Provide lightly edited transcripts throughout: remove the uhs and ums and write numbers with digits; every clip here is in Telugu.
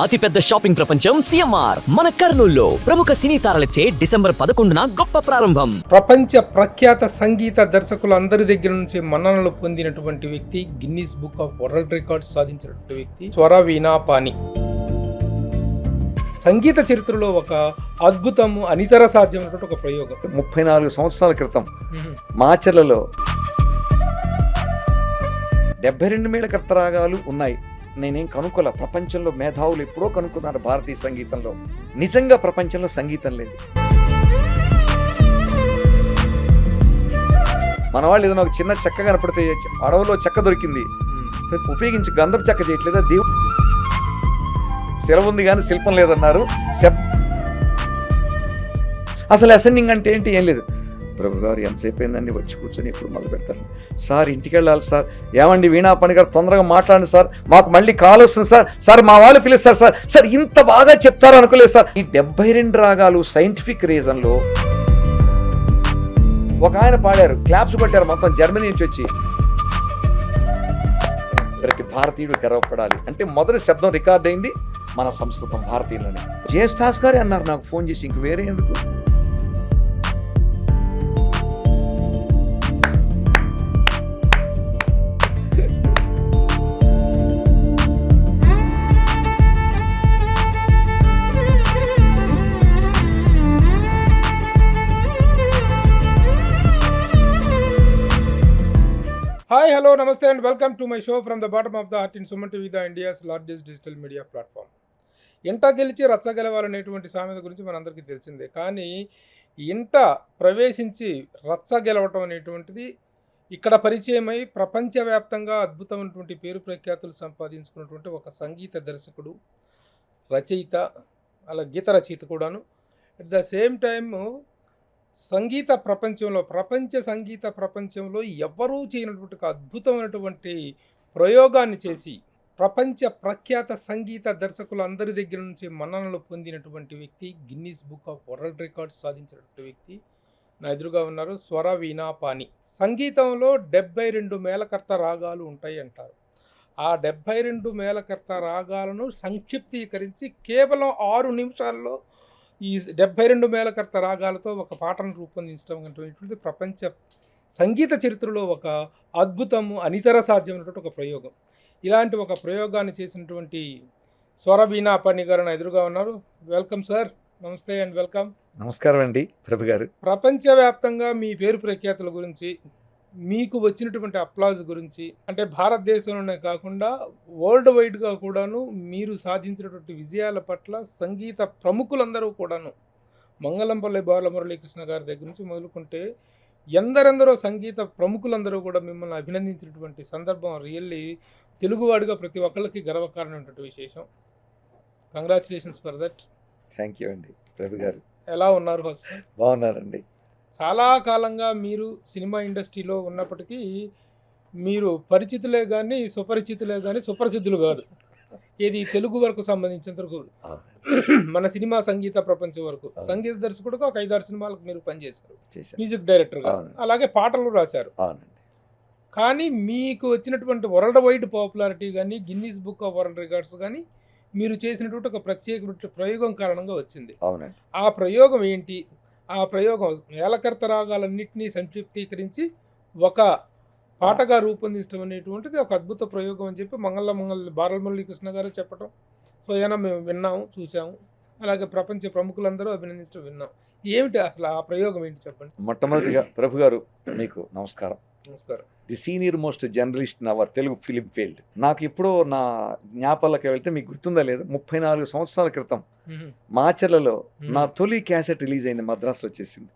అతిపెద్ద షాపింగ్ ప్రపంచం సిఎంఆర్ మన కర్నూలులో ప్రముఖ సినీ తారలచే డిసెంబర్ 11న గొప్ప ప్రారంభం. ప్రపంచ ప్రఖ్యాత సంగీత దర్శకులు అందరి దగ్గర నుంచి మన్ననలు పొందినటువంటి వ్యక్తి, Guinness book of world records సాధించినటువంటి వ్యక్తి స్వర వీణా పాణి. సంగీత చరిత్రలో ఒక అద్భుతము, అనితర సాధ్యమైనటువంటి ఒక ప్రయోగం. 34 సంవత్సరాల క్రితం మాచర్లలో 72 మేళకర్త రాగాలు ఉన్నాయి. నేనేం కనుక్కోలే. ప్రపంచంలో మేధావులు ఎప్పుడో కనుక్కున్నారు భారతీయ సంగీతంలో. నిజంగా ప్రపంచంలో సంగీతం లేదు. మన వాళ్ళు ఏదైనా ఒక చిన్న చెక్క కనపడితే అడవులో చెక్క దొరికింది ఉపయోగించి గంధపు చెక్క చేయట్లేదా? దేవుడు సెలవు ఉంది కానీ శిల్పం లేదన్నారు. అసలు అసెండింగ్ అంటే ఏంటి? ఏం లేదు. ప్రభు గారు ఎంతసేపు అయిందండి, వచ్చి కూర్చొని ఇప్పుడు మొదలు పెడతారు. సార్ ఇంటికి వెళ్ళాలి సార్. ఏమండి వీణా పాణి గారు తొందరగా మాట్లాడండి సార్, మాకు మళ్ళీ కాల్ వస్తుంది సార్. సార్ మా వాళ్ళు పిలుస్తారు సార్. సార్ ఇంత బాగా చెప్తారు అనుకోలేదు సార్. ఈ 72 రాగాలు సైంటిఫిక్ రీజన్లో ఒక ఆయన పాడారు, క్లాప్స్ కొట్టారు మొత్తం జర్మనీ నుంచి వచ్చి. ప్రతి భారతీయుడు గర్వపడాలి అంటే మొదటి శబ్దం రికార్డ్ అయింది మన సంస్కృతం భారతీయులని. జేస్టాస్ గారే అన్నారు నాకు ఫోన్ చేసి, ఇంక వేరే ఎందుకు. హాయ్, హలో, నమస్తే and welcome to my show from the bottom of the heart in Suman TV, the India's largest digital media platform. ఇంట గెలిచి రచ్చ గెలవాలనేటువంటి సామెత గురించి మనందరికీ తెలిసిందే. కానీ ఇంట ప్రవేశించి రచ్చ గెలవటం అనేటువంటిది ఇక్కడ పరిచయమై ప్రపంచవ్యాప్తంగా అద్భుతమైనటువంటి పేరు ప్రఖ్యాతులు సంపాదించుకున్నటువంటి ఒక సంగీత దర్శకుడు, రచయిత, అలా గీత రచయిత కూడాను. అట్ ద సేమ్ టైము సంగీత ప్రపంచంలో, ప్రపంచ సంగీత ప్రపంచంలో ఎవ్వరూ చేయనటువంటి ఒక అద్భుతమైనటువంటి ప్రయోగాన్ని చేసి ప్రపంచ ప్రఖ్యాత సంగీత దర్శకులు అందరి దగ్గర నుంచి మన్ననలు పొందినటువంటి వ్యక్తి, Guinness book of world records సాధించినటువంటి వ్యక్తి నా ఎదురుగా ఉన్నారు. స్వర వీణా పాణి. సంగీతంలో 72 మేళకర్త రాగాలు ఉంటాయి అంటారు. ఆ 72 మేళకర్త రాగాలను సంక్షిప్తీకరించి కేవలం 6 నిమిషాల్లో ఈ 72 మేళకర్త రాగాలతో ఒక పాటను రూపొందించడం అనేటువంటిది ప్రపంచ సంగీత చరిత్రలో ఒక అద్భుతము, అనితర సాధ్యమైనటువంటి ఒక ప్రయోగం. ఇలాంటి ఒక ప్రయోగాన్ని చేసినటువంటి స్వర వీణా పాణి గారు నా ఎదురుగా ఉన్నారు. Welcome sir. నమస్తే అండ్ వెల్కమ్. నమస్కారం అండి ప్రభు గారు. ప్రపంచవ్యాప్తంగా మీ పేరు ప్రఖ్యాతుల గురించి, మీకు వచ్చినటువంటి అప్లాజ్ గురించి, అంటే భారతదేశంలోనే కాకుండా వరల్డ్ వైడ్గా కూడాను మీరు సాధించినటువంటి విజయాల పట్ల సంగీత ప్రముఖులందరూ కూడాను, మంగళంపల్లి బాలమురళీకృష్ణ గారి దగ్గర నుంచి మొదలుకుంటే ఎందరెందరో సంగీత ప్రముఖులందరూ కూడా మిమ్మల్ని అభినందించినటువంటి సందర్భం రియల్లీ తెలుగువాడిగా ప్రతి ఒక్కళ్ళకి గర్వకారణమైనటువంటి విశేషం. Congratulations for that. Thank you అండి ప్రభు గారు. ఎలా ఉన్నారు? ఫస్ట్ బాగున్నారండి. చాలా కాలంగా మీరు సినిమా ఇండస్ట్రీలో ఉన్నప్పటికీ మీరు పరిచితులే కానీ సుపరిచితులే కానీ సుప్రసిద్ధులు కాదు. ఇది తెలుగు వరకు సంబంధించినంత వరకు, మన సినిమా సంగీత ప్రపంచం వరకు సంగీత దర్శకుడుగా ఒక 5-6 సినిమాలకు మీరు పనిచేశారు, మ్యూజిక్ డైరెక్టర్గా, అలాగే పాటలు రాశారు. కానీ మీకు వచ్చినటువంటి వరల్డ్ వైడ్ పాపులారిటీ కానీ, Guinness book of world records కానీ మీరు చేసినటువంటి ఒక ప్రత్యేకమైన ప్రయోగం కారణంగా వచ్చింది. అవునండి. ఆ ప్రయోగం ఏంటి? ఆ ప్రయోగం మేళకర్త రాగాలన్నింటినీ సంక్షిప్తీకరించి ఒక పాటగా రూపొందించడం అనేటువంటిది ఒక అద్భుత ప్రయోగం అని చెప్పి బాలమురళీకృష్ణ గారు చెప్పటం స్వయాన మేము విన్నాము, చూసాము. అలాగే ప్రపంచ ప్రముఖులందరూ అభినందించడం విన్నాం. ఏమిటి అసలు ఆ ప్రయోగం ఏంటి చెప్పండి. మొట్టమొదటిగా ప్రభు గారు మీకు నమస్కారం. నమస్కారం. The senior most journalist in our Telugu film field. నాకు ఎప్పుడో నా జ్ఞాపకాలకు వెళ్తే మీకు గుర్తుందా లేదు, 34 సంవత్సరాల క్రితం మాచర్లలో నా తొలి క్యాసెట్ రిలీజ్ అయింది, మద్రాసులో వచ్చేసింది.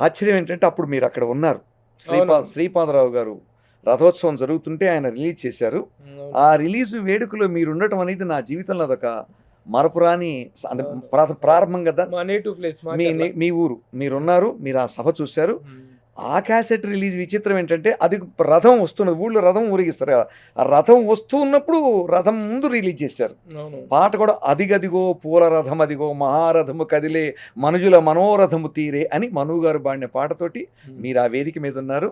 ఆశ్చర్యం ఏంటంటే అప్పుడు మీరు అక్కడ ఉన్నారు. శ్రీపాదరావు గారు రథోత్సవం జరుగుతుంటే ఆయన రిలీజ్ చేశారు. ఆ రిలీజ్ వేడుకలో మీరు ఉండటం అనేది నా జీవితంలో అదొక మరపురాని ప్రారంభం కదా. మీ ఊరు మీరున్నారు, మీరు ఆ సభ చూశారు. ఆ క్యాసెట్ రిలీజ్ విచిత్రం ఏంటంటే అది రథం వస్తున్నది, ఊళ్ళో రథం ఊరిగిస్తారు కదా, ఆ రథం వస్తూ ఉన్నప్పుడు రథం ముందు రిలీజ్ చేశారు. పాట కూడా అదిగదిగో పూల రథం అదిగో మహారథము కదిలే మనుజుల మనోరథము తీరే అని మనువు గారు పాడిన పాటతోటి మీరు ఆ వేదిక మీద ఉన్నారు.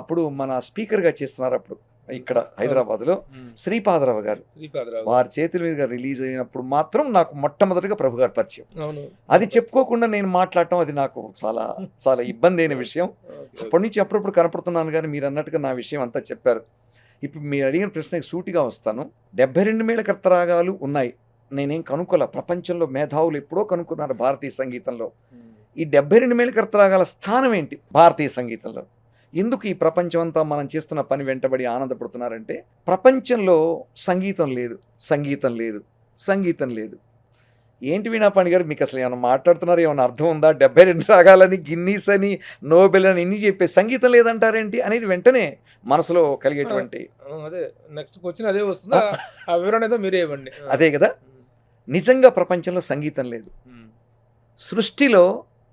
అప్పుడు మన స్పీకర్గా చేస్తున్నారు. అప్పుడు ఇక్కడ హైదరాబాద్లో శ్రీపాదరావు గారు శ్రీపాదరావు వారి చేతుల మీదుగా రిలీజ్ అయినప్పుడు మాత్రం నాకు మొట్టమొదటిగా ప్రభు గారు పరిచయం. అవును. అది చెప్పుకోకుండా నేను మాట్లాడటం అది నాకు చాలా చాలా ఇబ్బంది అయిన విషయం. అప్పటి నుంచి అప్పుడప్పుడు కనపడుతున్నాను, కానీ మీరు అన్నట్టుగా నా విషయం అంతా చెప్పారు. ఇప్పుడు మీరు అడిగిన ప్రశ్నకి సూటిగా వస్తాను. 72 మేళకర్త రాగాలు ఉన్నాయి. నేనేం కనుక్కోలే, ప్రపంచంలో మేధావులు ఎప్పుడో కనుక్కున్నారు భారతీయ సంగీతంలో. ఈ 72 మేళకర్త రాగాల స్థానం ఏంటి భారతీయ సంగీతంలో? ఎందుకు ఈ ప్రపంచం అంతా మనం చేస్తున్న పని వెంటబడి ఆనందపడుతున్నారంటే, ప్రపంచంలో సంగీతం లేదు, సంగీతం లేదు, సంగీతం లేదు. ఏంటి వీణాపాణి గారు, మీకు అసలు ఏమైనా మాట్లాడుతున్నారు, ఏమైనా అర్థం ఉందా? 72 రాగాలని, గిన్నీస్ అని, నోబెల్ అని ఇన్ని చెప్పే సంగీతం లేదంటారేంటి అనేది వెంటనే మనసులో కలిగేటువంటి అదే నెక్స్ట్ క్వశ్చన్ అదే వస్తుంది. ఆ వివరణ ఏదో మీరే ఇవ్వండి. అదే కదా, నిజంగా ప్రపంచంలో సంగీతం లేదు. సృష్టిలో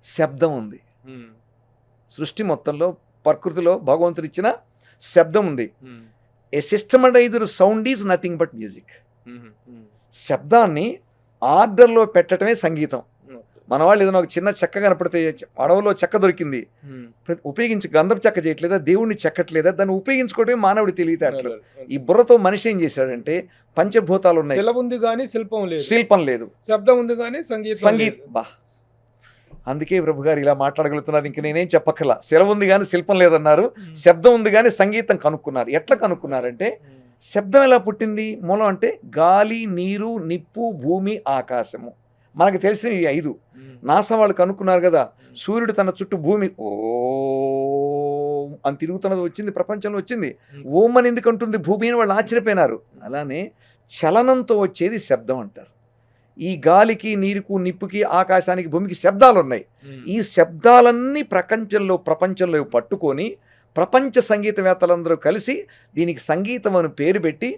శబ్దం ఉంది. సృష్టి మొత్తంలో ప్రకృతిలో భగవంతుడు ఇచ్చిన శబ్దం ఉంది. A systematized sound is nothing but music. శబ్దాన్ని ఆర్డర్లో పెట్టడమే సంగీతం. మన వాళ్ళు ఏదైనా ఒక చిన్న చెక్క కనపడితే, అడవులో చెక్క దొరికింది, ఉపయోగించి గంధపు చెక్క చేయట్లేదా, దేవుడిని చెక్కట్లేదా, దాన్ని ఉపయోగించుకోవడమే మానవుడి తెలివితేటలు. ఈ బుర్రతో మనిషి ఏం చేశాడంటే, పంచభూతాలు ఉన్నాయి, శిల ఉంది కానీ శిల్పం లేదు, శిల్పం లేదు, శబ్దం ఉంది కానీ సంగీతం బా. అందుకే ప్రభు గారు ఇలా మాట్లాడగలుగుతున్నారు. ఇంక నేనేం చెప్పక్కర్లా. శిల ఉంది కానీ శిల్పం లేదన్నారు, శబ్దం ఉంది కానీ సంగీతం కనుక్కున్నారు. ఎట్లా కనుక్కున్నారంటే, శబ్దం ఎలా పుట్టింది? మూలం అంటే గాలి, నీరు, నిప్పు, భూమి, ఆకాశము. మనకు తెలిసిన ఈ 5. నాసా వాళ్ళు కనుక్కున్నారు కదా, సూర్యుడు తన చుట్టూ భూమి ఓ అని తిరుగుతున్నది వచ్చింది, ప్రపంచంలో వచ్చింది. ఓం అని ఎందుకు అంటుంది భూమి అని వాళ్ళు ఆశ్చర్యపోయినారు. అలానే చలనంతో వచ్చేది శబ్దం అంటారు. ఈ గాలికి, నీరుకు, నిప్పుకి, ఆకాశానికి, భూమికి శబ్దాలు ఉన్నాయి. ఈ శబ్దాలన్నీ ప్రపంచంలో పట్టుకొని ప్రపంచ సంగీతవేత్తలందరూ కలిసి దీనికి సంగీతం అని పేరు పెట్టి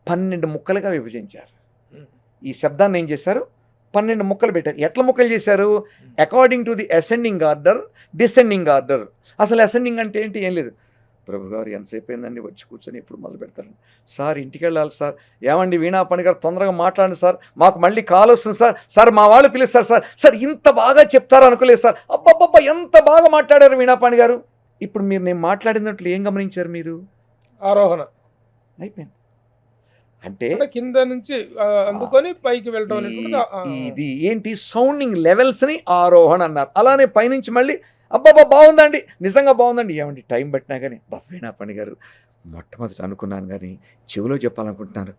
12 ముక్కలుగా విభజించారు. ఈ శబ్దాన్ని ఏం చేశారు? 12 ముక్కలు పెట్టారు. ఎట్లా ముక్కలు చేశారు? According to the ascending order, descending order. అసలు అసెండింగ్ అంటే ఏంటి? ఏం లేదు. ప్రభు గారు ఎంతసేపు అయిందండి, వచ్చి కూర్చొని ఇప్పుడు మొదలు పెడతారు. సార్ ఇంటికి వెళ్ళాలి సార్. ఏమండి వీణాపాణి గారు తొందరగా మాట్లాడండి సార్, మాకు మళ్ళీ కాల్ వస్తుంది సార్. సార్ మా వాళ్ళు పిలుస్తారు సార్. సార్ ఇంత బాగా చెప్తారు అనుకోలేదు సార్. అబ్బబ్బబ్బా ఎంత బాగా మాట్లాడారు వీణాపాణి గారు. ఇప్పుడు మీరు నేను మాట్లాడినట్లు ఏం గమనించారు మీరు? ఆరోహణ అయిపోయింది. అంటే కింద నుంచి అందుకొని పైకి వెళ్ళడం. ఇది ఏంటి? సౌండింగ్ లెవెల్స్ని ఆరోహణ అన్నారు. అలానే పైనుంచి మళ్ళీ అబ్బాబా బాగుందండి, నిజంగా బాగుందండి. ఏమండి టైం పట్టినా కానీ వీణాపాణి గారు మొట్టమొదటి అనుకున్నాను, కానీ చెవిలో చెప్పాలనుకుంటున్నారు.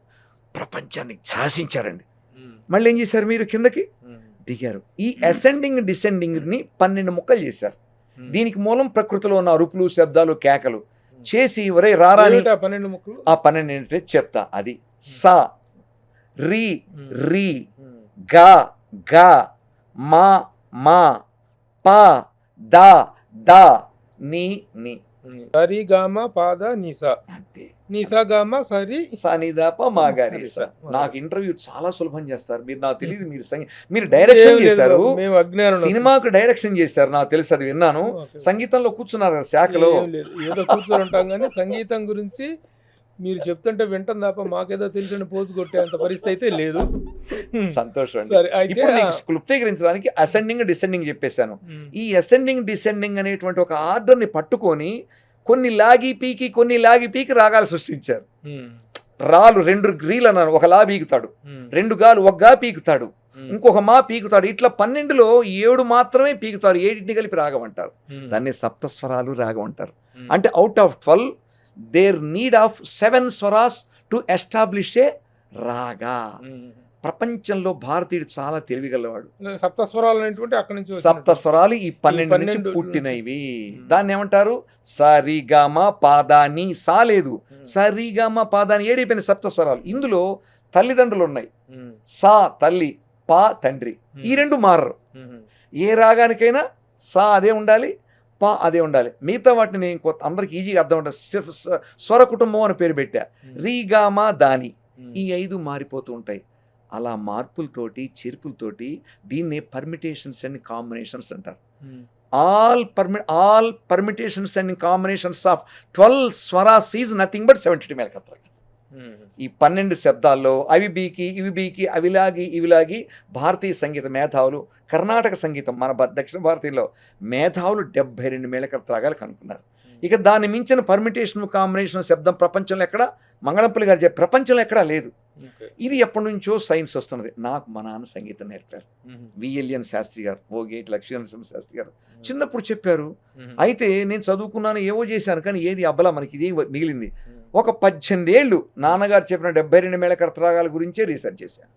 ప్రపంచాన్ని శాసించారండి. మళ్ళీ ఏం చేశారు? మీరు కిందకి దిగారు. ఈ అసెండింగ్ డిసెండింగ్ని 12 ముక్కలు చేశారు. దీనికి మూలం ప్రకృతిలో ఉన్న అరుపులు, శబ్దాలు, కేకలు చేసి ఒరే రారా 12 ముక్కలు. ఆ 12 ఏంటంటే చెప్తా. అది సా, రీ, రీ, గా, గా, మా, మా, పా, దా, దా, నీ, నీ. సరి గామ పాద నీసా, అంతే. నీసా గామ సరి సనిదాప మాగారీసా. నాకు ఇంటర్వ్యూ చాలా సులభం చేస్తారు మీరు. నాకు తెలియదు మీరు డైరెక్షన్ చేశారు, సినిమాకు డైరెక్షన్ చేశారు, నాకు తెలుసు, అది విన్నాను. సంగీతంలో కూర్చున్నారు కదా శాఖలో. ఏదో కూర్చొని ఉంటాం కానీ సంగీతం గురించి మీరు చెప్తుంటే వింటాం తప్ప మాకేదో తెలిసిన పోజు కొట్టేంత పరిస్థితి అయితే లేదు. సంతోషం. ఇప్పుడు నీకు క్లుప్తీకరించడానికి అసెండింగ్ డిసెండింగ్ చెప్పేశాను. ఈ అసెండింగ్ డిసెండింగ్ అనేటువంటి ఒక ఆర్డర్ని పట్టుకొని కొన్ని లాగి పీకి రాగాలు సృష్టించారు. రాలు 2 గ్రీలు అన్నాను, ఒక లా పీకుతాడు, 2 గాలు ఒక గా పీకుతాడు, ఇంకొక మా పీకుతాడు. ఇట్లా 12లో 7 మాత్రమే పీకుతారు. 7 కలిపి రాగం అంటారు. దాన్ని సప్తస్వరాలు రాగం అంటారు. అంటే out of 12 there need of 7 స్వరాస్ టు ఎస్టాబ్లిష్ ఏ రాగా. ప్రపంచంలో భారతీయుడు చాలా తెలివిగలవాడు. సప్తస్వరాలు ఈ 12 నుంచి పుట్టినవి. దాన్ని ఏమంటారు? సరిగమ పాదాని. సా లేదు, సరిగమ పాదాని 7 అయిపోయిన సప్తస్వరాలు. ఇందులో తల్లిదండ్రులు ఉన్నాయి. సా తల్లి, పా తండ్రి. ఈ 2 మారరు. ఏ రాగానికైనా సా అదే ఉండాలి, పా అదే ఉండాలి. మిగతా వాటిని నేను అందరికి ఈజీగా అర్థం ఉంటుంది. స్వర కుటుంబం అని పేరు పెట్టా. రీగామా దాని. ఈ 5 మారిపోతూ ఉంటాయి. అలా మార్పులతోటి, చేర్పులతోటి దీన్నే పర్మిటేషన్స్ అండ్ కాంబినేషన్స్ అంటారు. All permutations and combinations of 12 swaras is nothing but 72 melakarta. ఈ 12 శబ్దాల్లో అవి బీకి, ఇవి బీకి, అవిలాగి, ఇవిలాగి భారతీయ సంగీత మేధావులు, కర్ణాటక సంగీతం మన దక్షిణ భారతీయులో మేధావులు 72 మేళకర్త రాగాలు కనుక్కున్నారు. ఇక దాన్ని మించిన పర్మిటేషన్ కాంబినేషన్ శబ్దం ప్రపంచంలో ఎక్కడ మంగళంపల్లి గారు చెప్పే ప్రపంచంలో ఎక్కడా లేదు. ఇది ఎప్పటి నుంచో సైన్స్ వస్తున్నది. నాకు మా నాన్న సంగీతం నేర్పారు, విఎల్ఎన్ శాస్త్రి గారు, ఓగేటి లక్ష్మీనరసింహ శాస్త్రి గారు చిన్నప్పుడు చెప్పారు. అయితే నేను చదువుకున్నాను, ఏవో చేశాను, కానీ ఏది అబ్బలా మనకి ఇదే మిగిలింది. ఒక 18 ఏళ్ళు నాన్నగారు చెప్పిన 72 మేళకర్త రాగాల గురించే రీసెర్చ్ చేశాను.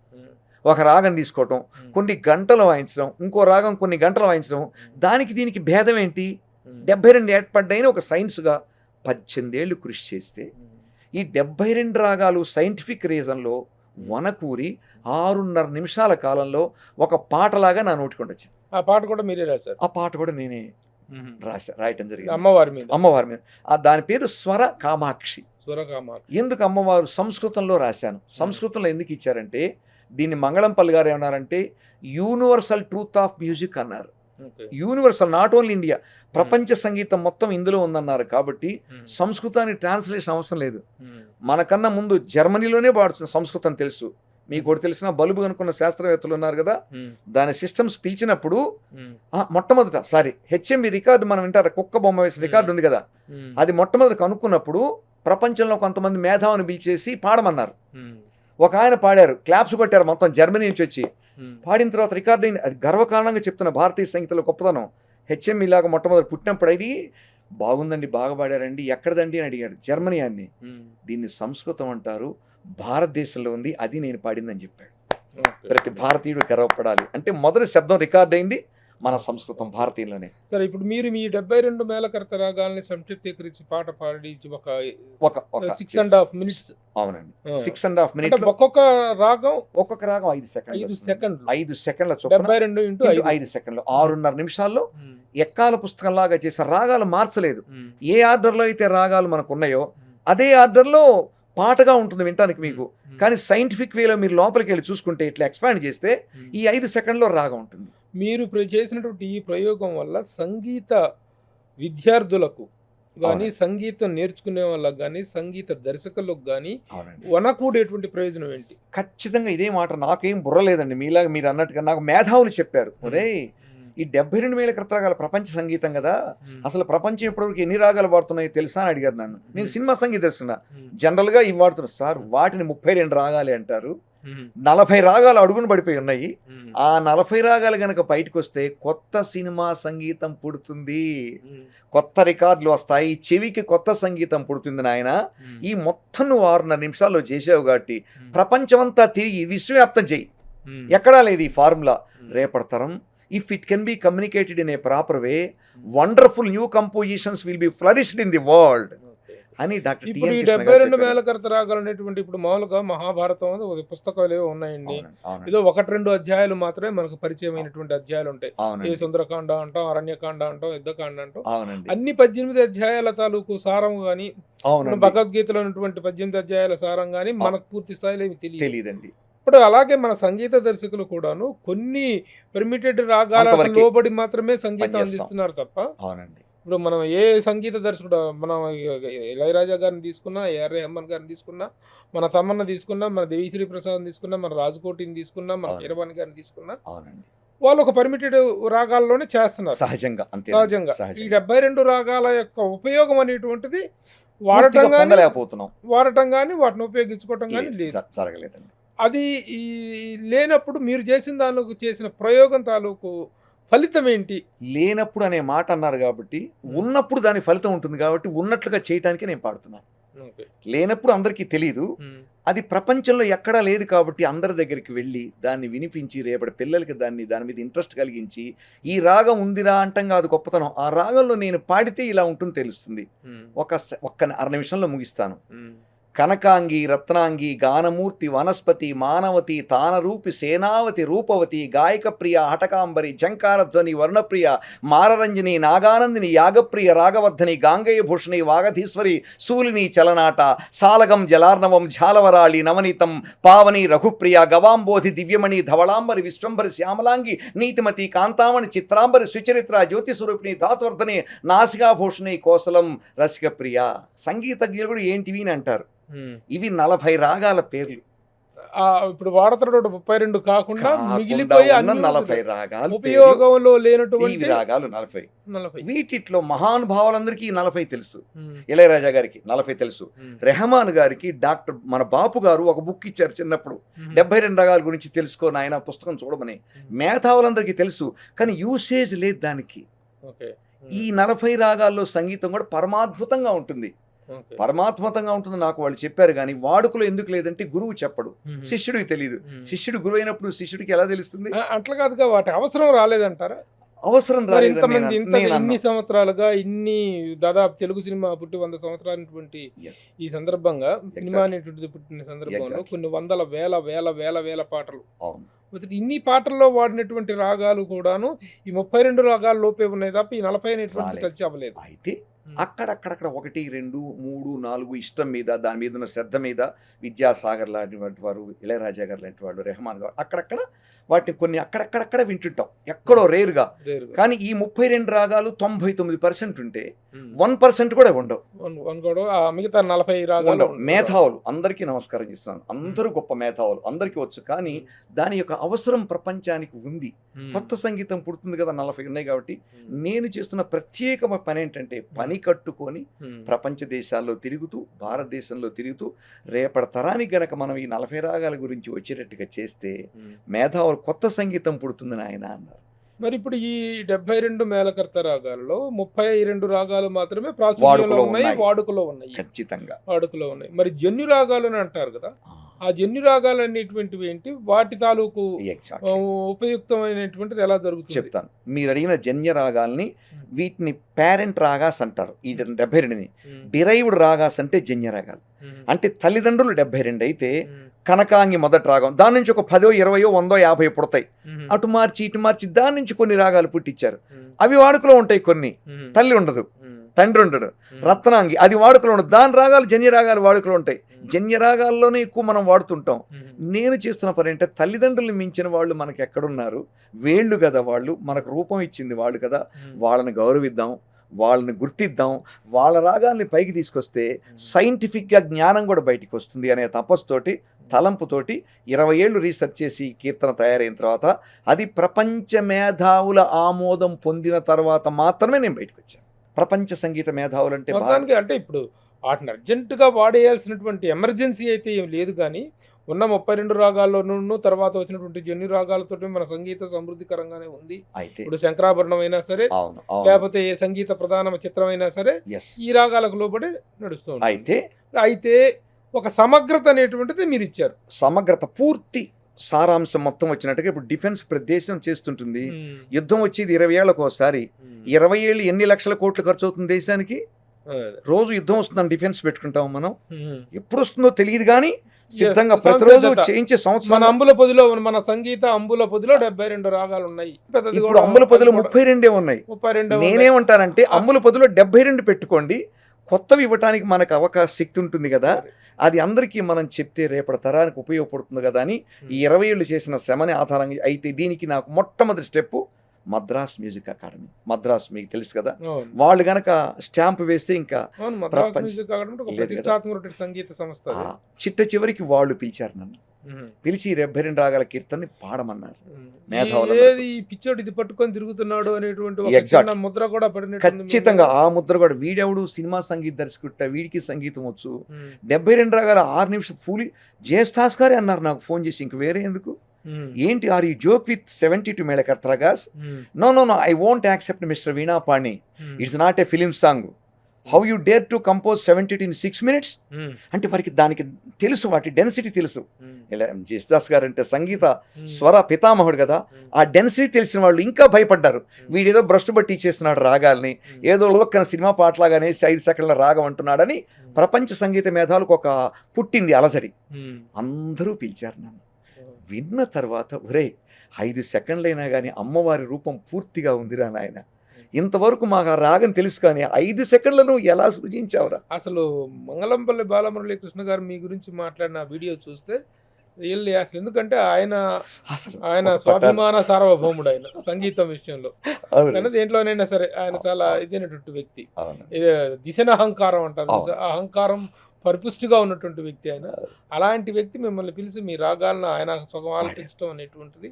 ఒక రాగం తీసుకోవటం, కొన్ని గంటలు వాయించడం, ఇంకో రాగం కొన్ని గంటలు వాయించడం, దానికి దీనికి భేదం ఏంటి, 72 ఏర్పడ్డాయని ఒక సైన్స్గా 18 ఏళ్ళు కృషి చేస్తే ఈ 72 రాగాలు సైంటిఫిక్ రీజన్లో వనకూరి 6.5 నిమిషాల కాలంలో ఒక పాటలాగా నా నోటికి వచ్చింది. ఆ పాట కూడా మీరే రాశారు? ఆ పాట కూడా నేనే రాయటం జరిగింది, అమ్మవారి మీద. దాని పేరు స్వర కామాక్షి. ఎందుకు అమ్మవారు సంస్కృతంలో రాశాను, సంస్కృతంలో ఎందుకు ఇచ్చారంటే దీన్ని మంగళంపల్లి గారు ఏమన్నారంటే యూనివర్సల్ ట్రూత్ ఆఫ్ మ్యూజిక్ అన్నారు. యూనివర్సల్, నాట్ ఓన్లీ ఇండియా, ప్రపంచ సంగీతం మొత్తం ఇందులో ఉందన్నారు. కాబట్టి సంస్కృతానికి ట్రాన్స్లేషన్ అవసరం లేదు. మనకన్నా ముందు జర్మనీలోనే వాడుతుంది సంస్కృతం. తెలుసు మీకు ఒకటి తెలిసిన బల్బు కనుక్కున్న శాస్త్రవేత్తలు ఉన్నారు కదా, దాని సిస్టమ్స్ పిలిచినప్పుడు మొట్టమొదట హెచ్ఎంవి రికార్డు మనం వింటారు, కుక్క బొమ్మ వేసిన రికార్డు ఉంది కదా, అది మొట్టమొదటి కనుక్కున్నప్పుడు ప్రపంచంలో కొంతమంది మేధావుని పిలిచేసి పాడమన్నారు. ఒక ఆయన పాడారు, క్లాప్స్ కొట్టారు మొత్తం జర్మనీ నుంచి వచ్చి. పాడిన తర్వాత రికార్డు అయింది. అది గర్వకారణంగా చెప్తున్న భారతీయ సంగీతంలో గొప్పతనం. హెచ్ఎంవి లాగా మొట్టమొదటి పుట్టినప్పుడు అది బాగుందండి, బాగా పాడారండి, ఎక్కడదండి అని అడిగారు. జర్మనీ అని. దీన్ని సంస్కృతం అంటారు, భారతదేశంలో ఉంది, అది నేను పాడిందని చెప్పాడు. ప్రతి భారతీయుడు గర్వపడాలి. అంటే మొదటి శబ్దం రికార్డ్ అయింది మన సంస్కృతం, భారతీయులోనే. సరే, ఇప్పుడు మీరు మీ 72 మేళకర్త రాగాల్ని సంక్షిప్తీకరించి పాట పాడి ఒక 6.5 minutes. అవునండి, 6.5 minutes. ఒక్కొక్క రాగం 5 సెకండ్లు 5 సెకండ్ల 72 × 5 సెకండ్లు 6.5 నిమిషాల్లో ఎక్కాల పుస్తకం లాగా చేసిన రాగాలు మార్చలేదు. ఏ ఆర్డర్లో అయితే రాగాలు మనకు ఉన్నాయో అదే ఆర్డర్లో పాటగా ఉంటుంది వినటానికి మీకు. కానీ సైంటిఫిక్ వేలో మీరు లోపలికి వెళ్ళి చూసుకుంటే, ఇట్లా ఎక్స్పాండ్ చేస్తే ఈ 5 సెకండ్లో రాగం ఉంటుంది. మీరు చేసినటువంటి ఈ ప్రయోగం వల్ల సంగీత విద్యార్థులకు కానీ, సంగీతం నేర్చుకునే వాళ్ళకి కానీ, సంగీత దర్శకులకు కానీ వనకూడేటువంటి ప్రయోజనం ఏంటి? ఖచ్చితంగా ఇదే మాట. నాకేం బుర్ర లేదండి, మీలాగా మీరు అన్నట్టుగా నాకు మేధావులు చెప్పారు. ఒరే, ఈ 72 మేళకర్త రాగాల ప్రపంచ సంగీతం కదా, అసలు ప్రపంచం ఇప్పటివరకు ఎన్ని రాగాలు వాడుతున్నాయో తెలుసా అని అడిగారు నన్ను. నేను సినిమా సంగీతం తెలుసుకున్నా, జనరల్గా ఇవి వాడుతున్నా సార్, వాటిని 32 రాగాలే అంటారు, 40 రాగాలు అడుగును పడిపోయి ఉన్నాయి. ఆ 40 రాగాలు కనుక బయటకు వస్తే కొత్త సినిమా సంగీతం పుడుతుంది, కొత్త రికార్డులు వస్తాయి, చెవికి కొత్త సంగీతం పుడుతుంది నాయన. ఈ మొత్తం నువ్వు 6.5 నిమిషాల్లో చేసావు కాబట్టి ప్రపంచమంతా తిరిగి విశ్వవ్యాప్తం చెయ్యి, ఎక్కడా లేదు ఈ ఫార్ములా. రేపటి తరం, if it can be communicated in a proper way, wonderful new compositions will be flourished in the world అని డాక్టర్ ఇప్పుడు ఈ 72 మేళకర్త రాగాలు అనేటువంటి ఇప్పుడు మామూలుగా మహాభారతం పుస్తకాలు ఏవో ఉన్నాయండి. ఏదో 1-2 అధ్యాయాలు మాత్రమే మనకు పరిచయమైనటువంటి అధ్యాయాలు ఉంటాయి. ఏ సుందరకాండ అంటాం, అరణ్యకాండ అంటాం, యుద్ధకాండ అంటాం. అన్ని 18 అధ్యాయాల తాలూకు సారం గానీ, భగవద్గీతలో ఉన్నటువంటి 18 అధ్యాయాల సారం గానీ మనకు పూర్తి స్థాయిలో ఏమి తెలియదండి. ఇప్పుడు అలాగే మన సంగీత దర్శకులు కూడాను కొన్ని పర్మిటెడ్ రాగాల లోబడి మాత్రమే సంగీతం అందిస్తున్నారు తప్ప. ఇప్పుడు మనం ఏ సంగీత దర్శకుడు, మనం ఇళయరాజా గారిని తీసుకున్నా, ఏఆర్ రెహమాన్ గారిని తీసుకున్నా, మన తమన్నా తీసుకున్నా, మన దేవిశ్రీ ప్రసాద్ తీసుకున్నా, మన రాజకోటిని తీసుకున్నా, మన కీరవాణి గారిని తీసుకున్నా, వాళ్ళు ఒక పర్మిటెడ్ రాగాల్లోనే చేస్తున్నారు సహజంగా. ఈ 72 రాగాల యొక్క ఉపయోగం అనేటువంటిది వాడటం కానీ వాటిని ఉపయోగించుకోవటం కానీ లేదు. అది లేనప్పుడు మీరు చేసిన దానిలో చేసిన ప్రయోగం తాలూకు ఫలితం ఏంటి? లేనప్పుడు అనే మాట అన్నారు కాబట్టి ఉన్నప్పుడు దాని ఫలితం ఉంటుంది కాబట్టి ఉన్నట్లుగా చేయటానికి నేను పాడుతున్నాను. లేనప్పుడు అందరికీ తెలియదు, అది ప్రపంచంలో ఎక్కడా లేదు కాబట్టి అందరి దగ్గరికి వెళ్ళి దాన్ని వినిపించి రేపటి పిల్లలకి దాని మీద ఇంట్రెస్ట్ కలిగించి ఈ రాగం ఉందిరా అంటాం కాదు గొప్పతనం. ఆ రాగంలో నేను పాడితే ఇలా ఉంటుంది తెలుస్తుంది. ఒక్క 1/2 నిమిషంలో ముగిస్తాను. కనకాంగి రత్నాంగి గానమూర్తి వనస్పతి మానవతి తానరూపి సేనావతి రూపవతి గాయక ప్రియ హటకాంబరి జంకారధ్వని వర్ణప్రియ మారరంజని నాగానందిని యాగప్రియ రాగవర్ధని గాంగేయ భూషణి వాగధీశ్వరి శూలిని చలనాట సాలగం జలార్ణవం ఝాలవరాళి నవనీతం పావని రఘుప్రియ గవాంబోధి దివ్యమణి ధవళాంబరి విశ్వంబరి శ్యామలాంగి నీతిమతి కాంతామణి చిత్రాంబరి సుచరిత్ర జ్యోతిస్వరూపిణి ధాతువర్ధని నాసికాభూషణి కోసలం రసికప్రియ. సంగీతజ్ఞులు కూడా ఏంటివి అని అంటారు. ఇవి 40 రాగాల పేర్లు. ఇప్పుడు వాడుతున్నటువంటి 32 కాకుండా మిగిలిపోయి ఉన్న అన్ని 40 రాగాలు ఉపయోగంలో పేర్లు, లేనటువంటి టీవీ రాగాలు 40. 40. వీటిలో మహానుభావులందరికీ 40 తెలుసు. ఇళయరాజా గారికి 40 తెలుసు. రెహమాన్ గారికి డాక్టర్ మన బాపు గారు ఒక బుక్ ఇచ్చారు చిన్నప్పుడు, 72 రాగాల గురించి తెలుసుకోని ఆయన పుస్తకం చూడమని. మేధావులందరికీ తెలుసు, కానీ యూసేజ్ లేదు దానికి. ఈ 40 రాగాల్లో సంగీతం కూడా పరమాద్భుతంగా ఉంటుంది. పరమాత్మతంగా ఉంటుంది నాకు వాళ్ళు చెప్పారు, కానీ వాడుకలో ఎందుకు లేదంటే గురువు చెప్పడు, శిష్యుడికి తెలియదు. శిష్యుడు గురువు అయినప్పుడు శిష్యుడికి ఎలా తెలుస్తుంది? అట్లా కాదుగా, వాటి అవసరం రాలేదంటారా? అవసరం రాలేదని ఇన్ని సంవత్సరాలుగా, ఇన్ని దాదాపు తెలుగు సినిమా పుట్టి 100 సంవత్సరాలటువంటి ఈ సందర్భంగా, సినిమా అనేటువంటిది పుట్టిన సందర్భంలో కొన్ని వందల వేల వేల వేల వేల పాటలు, ఇన్ని పాటల్లో వాడినటువంటి రాగాలు కూడాను ఈ 32 రాగాల లోపే ఉన్నాయి తప్ప ఈ 40 అనేటువంటి టచ్ అవ్వలేదు. అయితే అక్కడక్కడక్కడ 1, 2, 3, 4 ఇష్టం మీద, దాని మీద ఉన్న శ్రద్ధ మీద విద్యాసాగర్ లాంటి వారు, ఇళయరాజా గారు లాంటి వాళ్ళు, రెహమాన్ గారు అక్కడక్కడ వాటిని కొన్ని అక్కడక్కడక్కడ వింటుంటాం, ఎక్కడో రేరుగా. కానీ ఈ 32 రాగాలు 99% ఉంటే 1% కూడా ఉండవు. మిగతా 40 రాగాలు మేధావులు అందరికీ నమస్కారం చేస్తున్నాను, అందరూ గొప్ప మేధావులు, అందరికీ వచ్చు. కానీ దాని యొక్క అవసరం ప్రపంచానికి ఉంది. కొత్త సంగీతం పుడుతుంది కదా, 40 ఉన్నాయి కాబట్టి. నేను చేస్తున్న ప్రత్యేకమైన పని ఏంటంటే, పని కట్టుకొని ప్రపంచ దేశాల్లో తిరుగుతూ, భారతదేశంలో తిరుగుతూ, రేపటి తరానికి గనక మనం ఈ 40 రాగాల గురించి వచ్చేటట్టుగా చేస్తే మేధావులు కొత్త సంగీతం పుడుతుంది నాయన అన్నారు. మరి ఇప్పుడు ఈ 72 మేళకర్త రాగాలలో 32 రాగాలు మాత్రమే ప్రాచుర్యంలో ఉన్నాయి, వాడుకలో ఉన్నాయి. ఖచ్చితంగా వాడుకలో ఉన్నాయి. మరి జన్యు రాగాలు అని అంటారు కదా, ఆ జన్యు రాగాలు అనేటువంటివి ఏంటి? వాటి తాలూకు ఉపయుక్తమైనటువంటిది ఎలా జరుగుతుంది చెప్తాను. మీరు అడిగిన జన్య రాగాల్ని, వీటిని పేరెంట్ రాగాస్ అంటారు. ఈ 72ని డిరైవ్డ్ రాగాస్ అంటే జన్య రాగాలు. అంటే తల్లిదండ్రులు 72 అయితే కనకాంగి మొదటి రాగం, దాని నుంచి ఒక 10, 20, 100, 50 పుడతాయి. అటు మార్చి ఇటు మార్చి దాని నుంచి కొన్ని రాగాలు పుట్టించారు. అవి వాడుకలో ఉంటాయి. కొన్ని తల్లి ఉండదు, తండ్రి ఉండడు. రత్నాంగి అది వాడుకలో ఉండదు, దాని రాగాలు జన్య రాగాలు వాడుకలో ఉంటాయి. జన్య రాగాల్లోనే ఎక్కువ మనం వాడుతుంటాం. నేను చేస్తున్న పని అంటే, తల్లిదండ్రులు మించిన వాళ్ళు మనకు ఎక్కడున్నారు? వేళ్ళు కదా వాళ్ళు, మనకు రూపం ఇచ్చింది వాళ్ళు కదా, వాళ్ళని గౌరవిద్దాం, వాళ్ళని గుర్తిద్దాం, వాళ్ళ రాగాల్ని పైకి తీసుకొస్తే సైంటిఫిక్గా జ్ఞానం కూడా బయటికి వస్తుంది అనే తపస్సుతోటి, తలంపుతోటి 20 ఏళ్ళు రీసెర్చ్ చేసి కీర్తన తయారైన తర్వాత, అది ప్రపంచ మేధావుల ఆమోదం పొందిన తర్వాత మాత్రమే నేను బయటకు వచ్చాను. ప్రపంచ సంగీత మేధావులు అంటే అంటే ఇప్పుడు వాటిని అర్జెంటుగా వాడేయాల్సినటువంటి ఎమర్జెన్సీ అయితే ఏం లేదు, కానీ ఉన్న 32 రాగాల్లోనూ తర్వాత వచ్చినటువంటి జన్యు రాగాలతో మన సంగీత సమృద్ధికరంగానే ఉంది. అయితే ఇప్పుడు శంకరాభరణం అయినా సరే, లేకపోతే ఏ సంగీత ప్రధాన చిత్రం అయినా సరే ఈ రాగాలకు లోబడి నడుస్తుంది. అయితే ఒక సమగ్రత అనేటువంటిది మీరు ఇచ్చారు. సమగ్రత, పూర్తి సారాంశం మొత్తం వచ్చినట్టుగా. ఇప్పుడు డిఫెన్స్ ప్రదేశం చేస్తుంటుంది, యుద్ధం వచ్చేది 20 ఏళ్ళకు ఒకసారి. 20 ఏళ్ళు ఎన్ని లక్షల కోట్లు ఖర్చు అవుతుంది దేశానికి? రోజు యుద్ధం వస్తుందని డిఫెన్స్ పెట్టుకుంటాం మనం. ఎప్పుడు వస్తుందో తెలియదు, కానీ సిద్ధంగా ప్రతిరోజు చేయించే సంవత్సరం. మన అంబుల పొదిలో, మన సంగీత అంబుల పొదిలో 72 రాగాలు ఉన్నాయి. ఇప్పుడు అంబుల పొదిలో 32 ఉన్నాయి. నేనేమంటానంటే, అంబుల పొదిలో 72 పెట్టుకోండి, కొత్తవి ఇవ్వటానికి మనకు అవకాశ శక్తి ఉంటుంది కదా, అది అందరికీ మనం చెప్తే రేపటి తరానికి ఉపయోగపడుతుంది కదా అని ఈ 20 ఏళ్ళు చేసిన శ్రమని ఆధారంగా. అయితే దీనికి నాకు మొట్టమొదటి step Madras music academy. Madras మీకు తెలుసు కదా, వాళ్ళు గనక స్టాంప్ వేస్తే ఇంకా సంగీత సంస్థ. చిట్ట చివరికి వాళ్ళు పిలిచారు నన్ను, పిలిచి 72 రాగాల కీర్తనని పాడమన్నారు. పిచ్చోడు ఇది పట్టుకొని తిరుగుతున్నాడు అనేటువంటి ముద్ర కూడా ఖచ్చితంగా. ఆ ముద్ర కూడా, వీడెవడు సినిమా సంగీత దర్శకుట, వీడికి సంగీతం వచ్చు. 72 రాగాల 6 నిమిషం ఫూలి జయస్తాస్ గారే అన్నారు నాకు ఫోన్ చేసి, ఇంక వేరే ఎందుకు, ఏంటి, are you joke with 72 melakarta ragas? No no no, I won't accept mister Veena Pani, it's not a film song. How you dare to compose 72 in 6 minutes? అంటే వారికి దానికి తెలుసు, వాటి డెన్సిటీ తెలుసు. ఇలా జయదాస్ గారు అంటే సంగీత స్వర పితామహుడు కదా, ఆ డెన్సిటీ తెలిసిన వాళ్ళు ఇంకా భయపడ్డారు. వీడేదో భ్రష్టు బట్టి చేస్తున్నాడు రాగాల్ని, ఏదో లోకన సినిమా పాటలాగానే 5 సెకండ్ల రాగం అంటున్నాడని ప్రపంచ సంగీత మేధావులకు ఒక పుట్టింది అలజడి. అందరూ పిలిచారు నన్ను. విన్న తర్వాత, ఒరే 5 సెకండ్లైనా కానీ అమ్మవారి రూపం పూర్తిగా ఉందిరా నాయన, ఇంతవరకు మాకు ఆ రాగం తెలుసు, కానీ 5 సెకండ్లను ఎలా సృజించావురా? అసలు మంగళంపల్లి బాలమురళీకృష్ణ గారు మీ గురించి మాట్లాడిన వీడియో చూస్తే రియల్లీ అసలు, ఎందుకంటే ఆయన స్వాభిమాన సార్వభౌముడు, ఆయన సంగీతం విషయంలో. దేంట్లోనైనా సరే ఆయన చాలా ఇదైనటువంటి వ్యక్తి. దిశన అహంకారం అంటారు, అహంకారం పరిపుష్టిగా ఉన్నటువంటి వ్యక్తి ఆయన. అలాంటి వ్యక్తి మిమ్మల్ని పిలిచి మీ రాగాలను ఆయన సగం ఆలపించడం అనేటువంటిది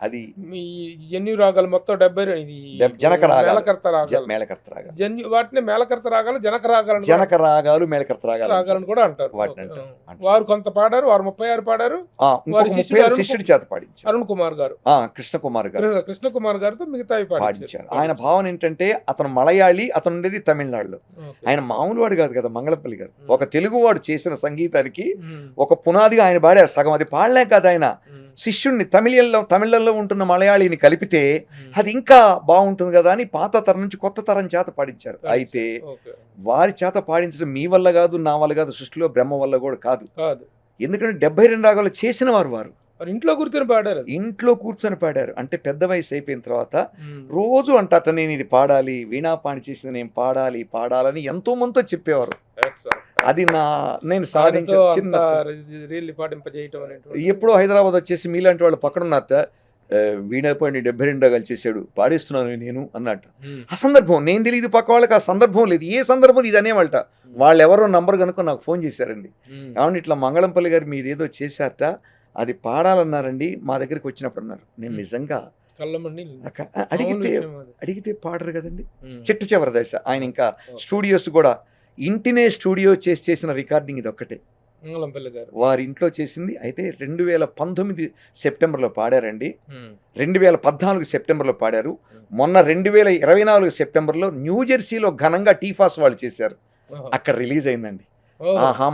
అది మీ జన్యు రాగాలు మొత్తం 70 ఇది జనక రాగాలు. మేళకర్త రాగాలు. మేళకర్త రాగాలు, వాటిని మేళకర్త రాగాలు, జనక రాగాలు, జనక రాగాలు, మేళకర్త రాగాలు రాగాలను కూడా అంటారు. వాటిని ఓకే. అంటారు. వారు కొంత పాడారు, వారు 36 పాడారు. ఇంకొక శిష్యుడు 36 శిష్యుడి చేత పాడించారు. అరుణ్ కుమార్ గారు, కృష్ణ కుమార్ గారు కృష్ణ కుమార్ గారితో మిగతా పాడించారు. ఆయన భావన ఏంటంటే అతను మలయాళీ, అతను ఉండేది తమిళనాడులో. ఆయన మామూలు వాడు కాదు కదా మంగళంపల్లి గారు. ఒక తెలుగువాడు చేసిన సంగీతానికి ఒక పునాదిగా ఆయన పాడారు. సగం అది పాడలేం కాదు ఆయన శిష్యుణ్ణి తమిళంలో ఉంటున్న మలయాళీని కలిపితే అది ఇంకా బాగుంటుంది కదా అని పాత తరం నుంచి కొత్త తరం చేత పాడించారు. అయితే వారి చేత పాడించడం మీ వల్ల కాదు, నా వల్ల కాదు, సృష్టిలో బ్రహ్మ వల్ల కూడా కాదు. ఎందుకంటే 72 రాగాలు చేసిన వారు ఇంట్లో కూర్చొని పాడారు. ఇంట్లో కూర్చొని పాడారు. అంటే పెద్ద వయసు అయిపోయిన తర్వాత రోజు అంటాట నేను ఇది పాడాలి, వీణాపాణి చేసింది నేను పాడాలని ఎంతో మందితో చెప్పేవారు. అది నేను సాధించిన చిన్న ఎప్పుడో హైదరాబాద్ వచ్చేసి మీలాంటి వాళ్ళు పక్కన ఉన్నట్ట వీణాపాణి 72 రాగాలు చేశాడు, పాడేస్తున్నాను నేను అన్నట్టు. ఆ సందర్భం నేను తెలియదు, పక్క వాళ్ళకి ఆ సందర్భం లేదు. ఏ సందర్భం ఇది అనేవాళ్ళట. వాళ్ళు ఎవరో నంబర్ కనుక నాకు ఫోన్ చేశారండి. ఏమన్నా ఇట్లా మంగళంపల్లి గారు మీది ఏదో చేశారట, అది పాడాలన్నారండి, మా దగ్గరికి వచ్చినప్పుడు అన్నారు. నేను నిజంగా అడిగితే పాడరు కదండి. చిట్ట చివరి దశ ఆయన ఇంకా స్టూడియోస్ కూడా ఇంటినే స్టూడియో చేసిన రికార్డింగ్ ఇది ఒక్కటే వారి ఇంట్లో చేసింది. అయితే 2019 సెప్టెంబర్లో పాడారండి, 2014 సెప్టెంబర్లో పాడారు. మొన్న 2024 సెప్టెంబర్లో న్యూజెర్సీలో ఘనంగా టీఫాస్ వాళ్ళు చేశారు. అక్కడ రిలీజ్ అయిందండి.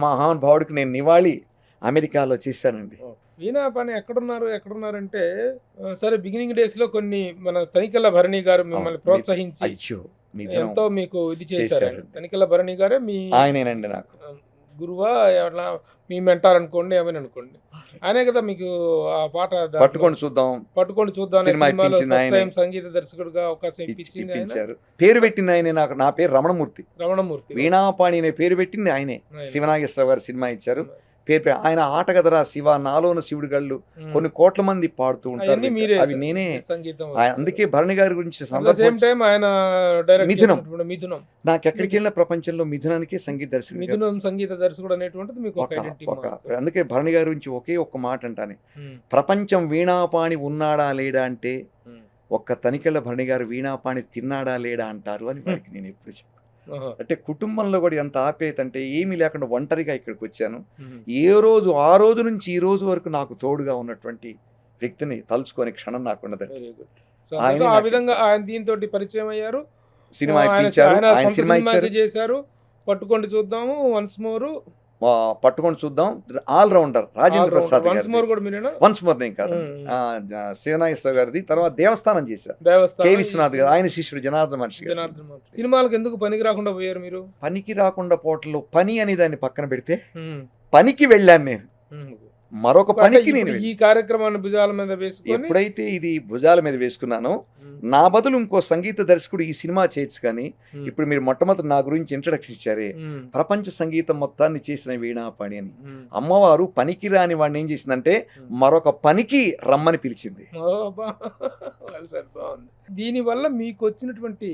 మహానుభావుడికి నేను నివాళి అమెరికాలో చేశానండి. వీణాపాణి ఎక్కడున్నారంటే సరే బిగినింగ్ డేస్ లో కొన్ని మన తనికెళ్ళ భరణి గారు మిమ్మల్ని ప్రోత్సహించి ఎంతో మీకు ఇది చేశారు. తనికెళ్ళ భరణి గారే మీ ఆయనేనండి నాకు గురువా, మీ మెంటార్ అనుకోండి, ఏమని అనుకోండి. ఆయనే కదా మీకు ఆ పాట పట్టుకొని చూద్దాం సినిమాలో ఫస్ట్ టైం సంగీత దర్శకుడిగా అవకాశం ఇప్పించారు. పేరు పెట్టింది ఆయనే నాకు. నా పేరు రమణమూర్తి. వీణాపాణి అనే పేరు పెట్టింది ఆయనే. శివనాగేశ్వరరావు గారు సినిమా ఇచ్చారు. పేరు ఆయన ఆట కదరా శివ, నాలోన శివుడు గళ్ళు, కొన్ని కోట్ల మంది పాడుతూ ఉంటారు. అవి నేనే. అందుకే భరణి గారి గురించి మిథునం నాకు ఎక్కడికి వెళ్ళిన ప్రపంచంలో మిథునానికి సంగీత దర్శకుడు అనేటువంటిది మీకు అందుకే భరణి గారి గురించి ఒకే ఒక్క మాట అంటానే, ప్రపంచం వీణాపాణి ఉన్నాడా లేడా అంటే ఒక్క తనికెళ్ళ భరణి గారు వీణాపాణి తిన్నాడా లేడా అంటారు అని వారికి నేను ఎప్పుడు చెప్పాను. అంటే కుటుంబంలో కూడా ఎంత ఆప్యాయత అంటే ఏమీ లేకుండా ఒంటరిగా ఇక్కడికి వచ్చాను. ఆ రోజు నుంచి ఈ రోజు వరకు నాకు తోడుగా ఉన్నటువంటి వ్యక్తిని తలుచుకొని క్షణం నాకు ఉన్నదండి. ఆ విధంగా ఆయన దీంతో పరిచయం అయ్యారు, సినిమా చేశారు. పట్టుకొని చూద్దాము, once more all rounder Rajendra Prasad once more నేను కాదు, శివనాగేశ్వర గారిది. తర్వాత దేవస్థానం చేశారు, కె విశ్వనాథ్ గారు, ఆయన శిష్యుడు జనార్దన్ మహర్షి గారు. సినిమాలకు ఎందుకు పనికి రాకుండా పోయారు మీరు? పనికి రాకుండా పోవటంలో పని అనే దాన్ని పక్కన పెడితే పనికి వెళ్ళాను నేను. మరొక పనికి నేను ఈ కార్యక్రమాన్ని భుజాల మీద వేసుకొని ఎప్పుడైతే ఇది భుజాల మీద వేసుకున్నానో నా బదులు ఇంకో సంగీత దర్శకుడు ఈ సినిమా చేయొచ్చు. కానీ ఇప్పుడు మీరు మొట్టమొదటి నా గురించి ఇంట్రడక్షన్ ఇచ్చారే, ప్రపంచ సంగీతం మొత్తాన్ని చేసిన వీణాపాణి అని. అమ్మవారు పనికి రాని వాడిని ఏం చేసిందంటే మరొక పనికి రమ్మని పిలిచింది. దీనివల్ల మీకు వచ్చినటువంటి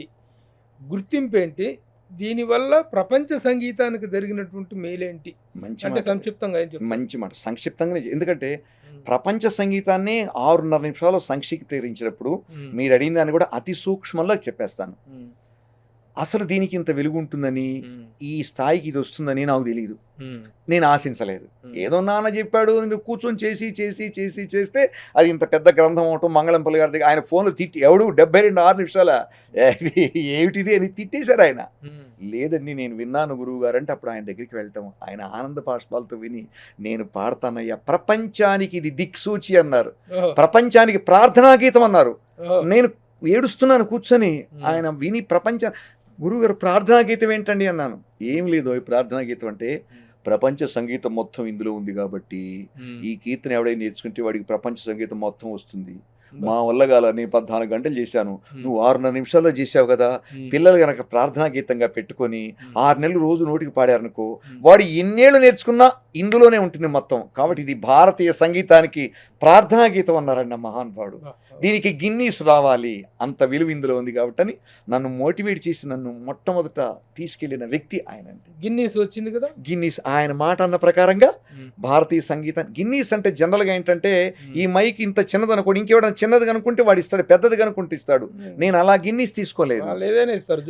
గుర్తింపు ఏంటి? దీనివల్ల ప్రపంచ సంగీతానికి జరిగినటువంటి మేలేంటి? అంటే సంక్షిప్తంగా మంచి మాట సంక్షిప్తంగా. ఎందుకంటే ప్రపంచ సంగీతాన్ని 6.5 నిమిషాలు సంక్షిప్తీకరించినప్పుడు మీరు అడిగిన దాన్ని కూడా అతి సూక్ష్మంలో చెప్పేస్తాను. అసలు దీనికి ఇంత వెలుగు ఉంటుందని, ఈ స్థాయికి ఇది వస్తుందని నాకు తెలియదు, నేను ఆశించలేదు. ఏదో నాన్న చెప్పాడు, మీరు కూర్చొని చేస్తే అది ఇంత పెద్ద గ్రంథం అవటం. మంగళంపల్లి గారి దగ్గర ఆయన ఫోన్లో తిట్టి ఎవడు 72 నిమిషాల ఏమిటిది అని తిట్టేశారు ఆయన. లేదండి నేను విన్నాను గురువు గారు అంటే అప్పుడు ఆయన దగ్గరికి వెళ్ళటం, ఆయన ఆనంద బాష్పాలతో విని నేను పాడతానయ్యా, ప్రపంచానికి ఇది దిక్సూచి అన్నారు, ప్రపంచానికి ప్రార్థనా గీతం అన్నారు. నేను ఏడుస్తున్నాను కూర్చొని. ఆయన విని గురువుగారు ప్రార్థనా గీతం ఏంటండి అన్నాను. ఏం లేదు ప్రార్థనా గీతం అంటే ప్రపంచ సంగీతం మొత్తం ఇందులో ఉంది కాబట్టి ఈ కీర్తన ఎవడైనా నేర్చుకుంటే వాడికి ప్రపంచ సంగీతం మొత్తం వస్తుంది. మా వల్ల కాల నేను 14 గంటలు చేశాను, నువ్వు 6.5 నిమిషాల్లో చేసావు కదా. పిల్లలు గనక ప్రార్థనా గీతంగా పెట్టుకొని 6 నెలలు రోజు నోటికి పాడారనుకో, వాడు ఎన్నేళ్ళు నేర్చుకున్నా ఇందులోనే ఉంటుంది మొత్తం. కాబట్టి ఇది భారతీయ సంగీతానికి ప్రార్థనా గీతం అన్నారండి ఆ మహానుభావుడు. దీనికి గిన్నీస్ రావాలి, అంత విలువ ఇందులో ఉంది. కాబట్టి నన్ను మోటివేట్ చేసి నన్ను మొట్టమొదట తీసుకెళ్లిన వ్యక్తి ఆయన అండి. గిన్నీస్ వచ్చింది కదా. గిన్నీస్ ఆయన మాట అన్న ప్రకారంగా భారతీయ సంగీతం గిన్నీస్ అంటే జనరల్గా ఏంటంటే ఈ మైక్ ఇంత చిన్నది అనుకోండి, ఇంకెవడన్నా చిన్నది కనుక్కుంటే వాడు ఇస్తాడు, పెద్దది కనుక్కుంటే ఇస్తాడు. నేను అలా గిన్నీస్ తీసుకోలేదు. వాళ్ళు ఏదైనా ఇస్తారు,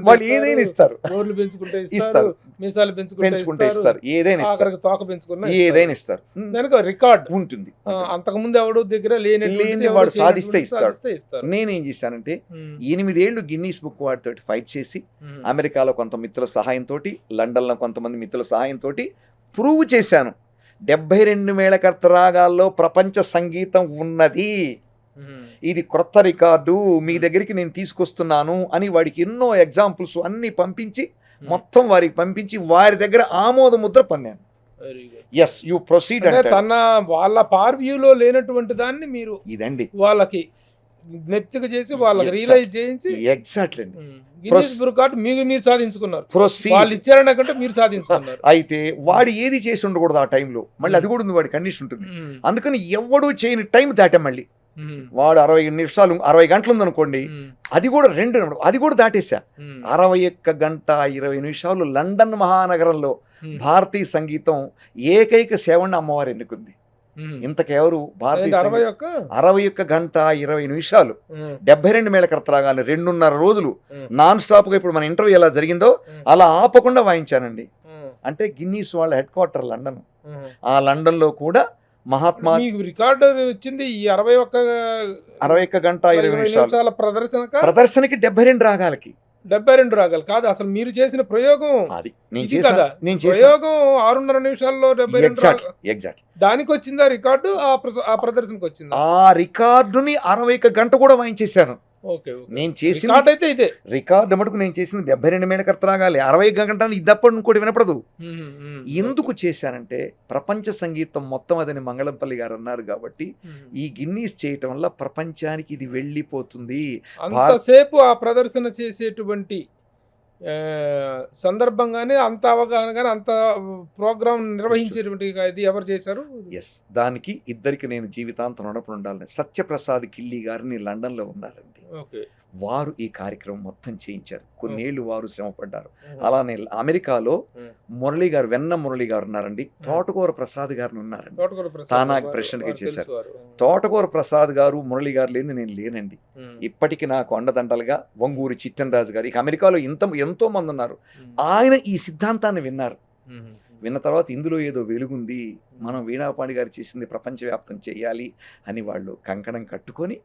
వాళ్ళు ఏదైనా ఇస్తారు, గోర్లు పెంచుకుంటే ఇస్తారు, మీసాలు పెంచుకుంటే ఇస్తారు, ఏదైనా ఇస్తారు, తోక పెంచుకున్నా ఏదైనా ఇస్తారు. దానికి రికార్డ్ ఉంటుంది. అంతకుముందు ఎవడు దగ్గర లేని వాడు సాధిస్తే ఇస్తాడు. నేనేం చేశానంటే 8 ఏళ్ళు గిన్నీస్ బుక్ వాడితో ఫైట్ చేసి అమెరికాలో కొంత మిత్రుల సహాయంతో, లండన్లో కొంతమంది మిత్రుల సహాయంతో ప్రూవ్ చేశాను 72 మేళకర్త రాగాల్లో ప్రపంచ సంగీతం ఉన్నది, ఇది క్రొత్త రికార్డు మీ దగ్గరికి నేను తీసుకొస్తున్నాను అని వాడికి ఎన్నో ఎగ్జాంపుల్స్ అన్ని పంపించి మొత్తం వారికి పంపించి వారి దగ్గర ఆమోద ముద్ర పొందాను. ఎస్ యు ప్రొసీడ్ అంటే తన వాళ్ళ పార్వ్యూలో లేనటువంటి దాన్ని మీరు ఇదండి వాళ్ళకి జ్ఞప్తిక చేసి వాళ్ళకి రియలైజ్ చేయించి ఎగ్జాక్ట్లీ గిన్నీస్ రికార్డ్ మీరు సాధించుకున్నారు. ప్రొసీడ్ వాళ్ళు ఇచ్చారనకంటే మీరు సాధించుకున్నారు. అయితే వాడు ఏది చేసి ఉండకూడదు ఆ టైంలో, మళ్ళీ అది కూడా ఉంది, వాడి కండిషన్ ఉంటుంది. అందుకని ఎవడు చేయని టైం దాటాం. మళ్ళీ వాడు 60 నిమిషాలు 60 గంటలు ఉందనుకోండి, అది కూడా 2 అది కూడా దాటేశా. 61 గంట 20 నిమిషాలు లండన్ మహానగరంలో భారతీయ సంగీతం ఏకైక సేవని అమ్మవారు ఎన్నుకుంది. ఇంతకెవరు భారతీయ 61 గంట 20 నిమిషాలు 72 మేళకర్త రాగానే 2.5 రోజులు నాన్ స్టాప్ గా ఇప్పుడు మన ఇంటర్వ్యూ ఎలా జరిగిందో అలా ఆపకుండా వాయించానండి. అంటే గిన్నీస్ వాళ్ళ హెడ్ క్వార్టర్ లండన్. ఆ లండన్ లో కూడా మహాత్మా రికార్డు వచ్చింది ఈ 61 గంట 20 నిమిషాల ప్రదర్శనకి 72 రాగాలకి 72 రాగాలు కాదు, అసలు మీరు చేసిన ప్రయోగం అది. ప్రయోగం 6.5 నిమిషాల్లో 72 ఎగ్జాక్ట్ దానికి వచ్చిందా రికార్డు, ఆ ప్రదర్శనకు వచ్చిందా? ఆ రికార్డుని 61 గంట కూడా వాయించేశాను. నేను చేసిన అయితే ఇదే రికార్డు మటుకు నేను చేసింది 72 మేళకర్త రాగాలి. 60 గంటలు ఇదప్పుడు ఇంకోటి వినపడదు. ఎందుకు చేశానంటే ప్రపంచ సంగీతం మొత్తం అదని మంగళంపల్లి గారు అన్నారు కాబట్టి ఈ గిన్నీస్ చేయటం వల్ల ప్రపంచానికి ఇది వెళ్ళిపోతుంది. అంతసేపు ఆ ప్రదర్శన చేసేటువంటి సందర్భంగానే అంత అవగాహన కానీ అంత ప్రోగ్రామ్ నిర్వహించేటువంటి ఇది ఎవరు చేశారు? ఎస్, దానికి ఇద్దరికి నేను జీవితాంతం రుణపడి ఉండాలని. సత్యప్రసాద్ కిల్లి గారిని లండన్లో ఉన్నారండి. వారు ఈ కార్యక్రమం మొత్తం చేయించారు. కొన్నేళ్లు వారు శ్రమపడ్డారు. అలానే అమెరికాలో మురళి గారు, వెన్న మురళి గారు ఉన్నారండి. తోటకూర ప్రసాద్ గారిని ఉన్నారండి, తానాకి ప్రెసిడెంట్గా చేశారు. తోటకూర ప్రసాద్ గారు మురళి గారు లేని నేను లేనండి. ఇప్పటికి నాకు అండదండలుగా వంగూరి చిట్టనరాజు గారు, ఇక అమెరికాలో ఎంతో మంది ఉన్నారు. ఆయన ఈ సిద్ధాంతాన్ని విన్నారు. విన్న తర్వాత ఇందులో ఏదో వెలుగుంది, మనం వీణాపాణి గారు చేసింది ప్రపంచవ్యాప్తం చేయాలి అని వాళ్ళు కంకణం కట్టుకొని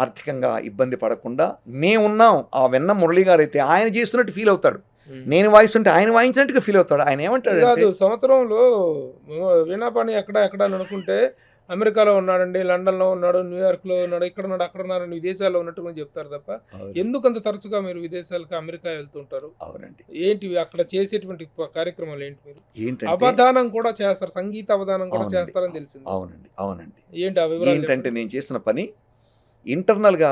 ఆర్థికంగా ఇబ్బంది పడకుండా మేమున్నాం. ఆ వెన్న మురళి గారు అయితే ఆయన చేస్తున్నట్టు ఫీల్ అవుతాడు, నేను వాయిస్తుంటే ఆయన వాయించినట్టుగా ఫీల్ అవుతాడు. ఆయన ఏమంటాడు, సంవత్సరంలో వీణాపాణి ఎక్కడ అనుకుంటే అమెరికాలో ఉన్నాడండి, లండన్లో ఉన్నాడు, న్యూయార్క్లో ఉన్నాడు, ఇక్కడ ఉన్నాడు, అక్కడ ఉన్నాడు, విదేశాల్లో ఉన్నట్టు చెప్తారు తప్ప ఎందుకంత తరచుగా మీరు విదేశాలకు అమెరికా వెళ్తుంటారు? అవునండి. ఏంటి అక్కడ చేసేటువంటి కార్యక్రమాలు ఏంటి? మీరు అవధానం కూడా చేస్తారు, సంగీత అవధానం కూడా చేస్తారని తెలిసింది. అవునండి. ఏంటి ఏంటంటే నేను చేసిన పని ఇంటర్నల్గా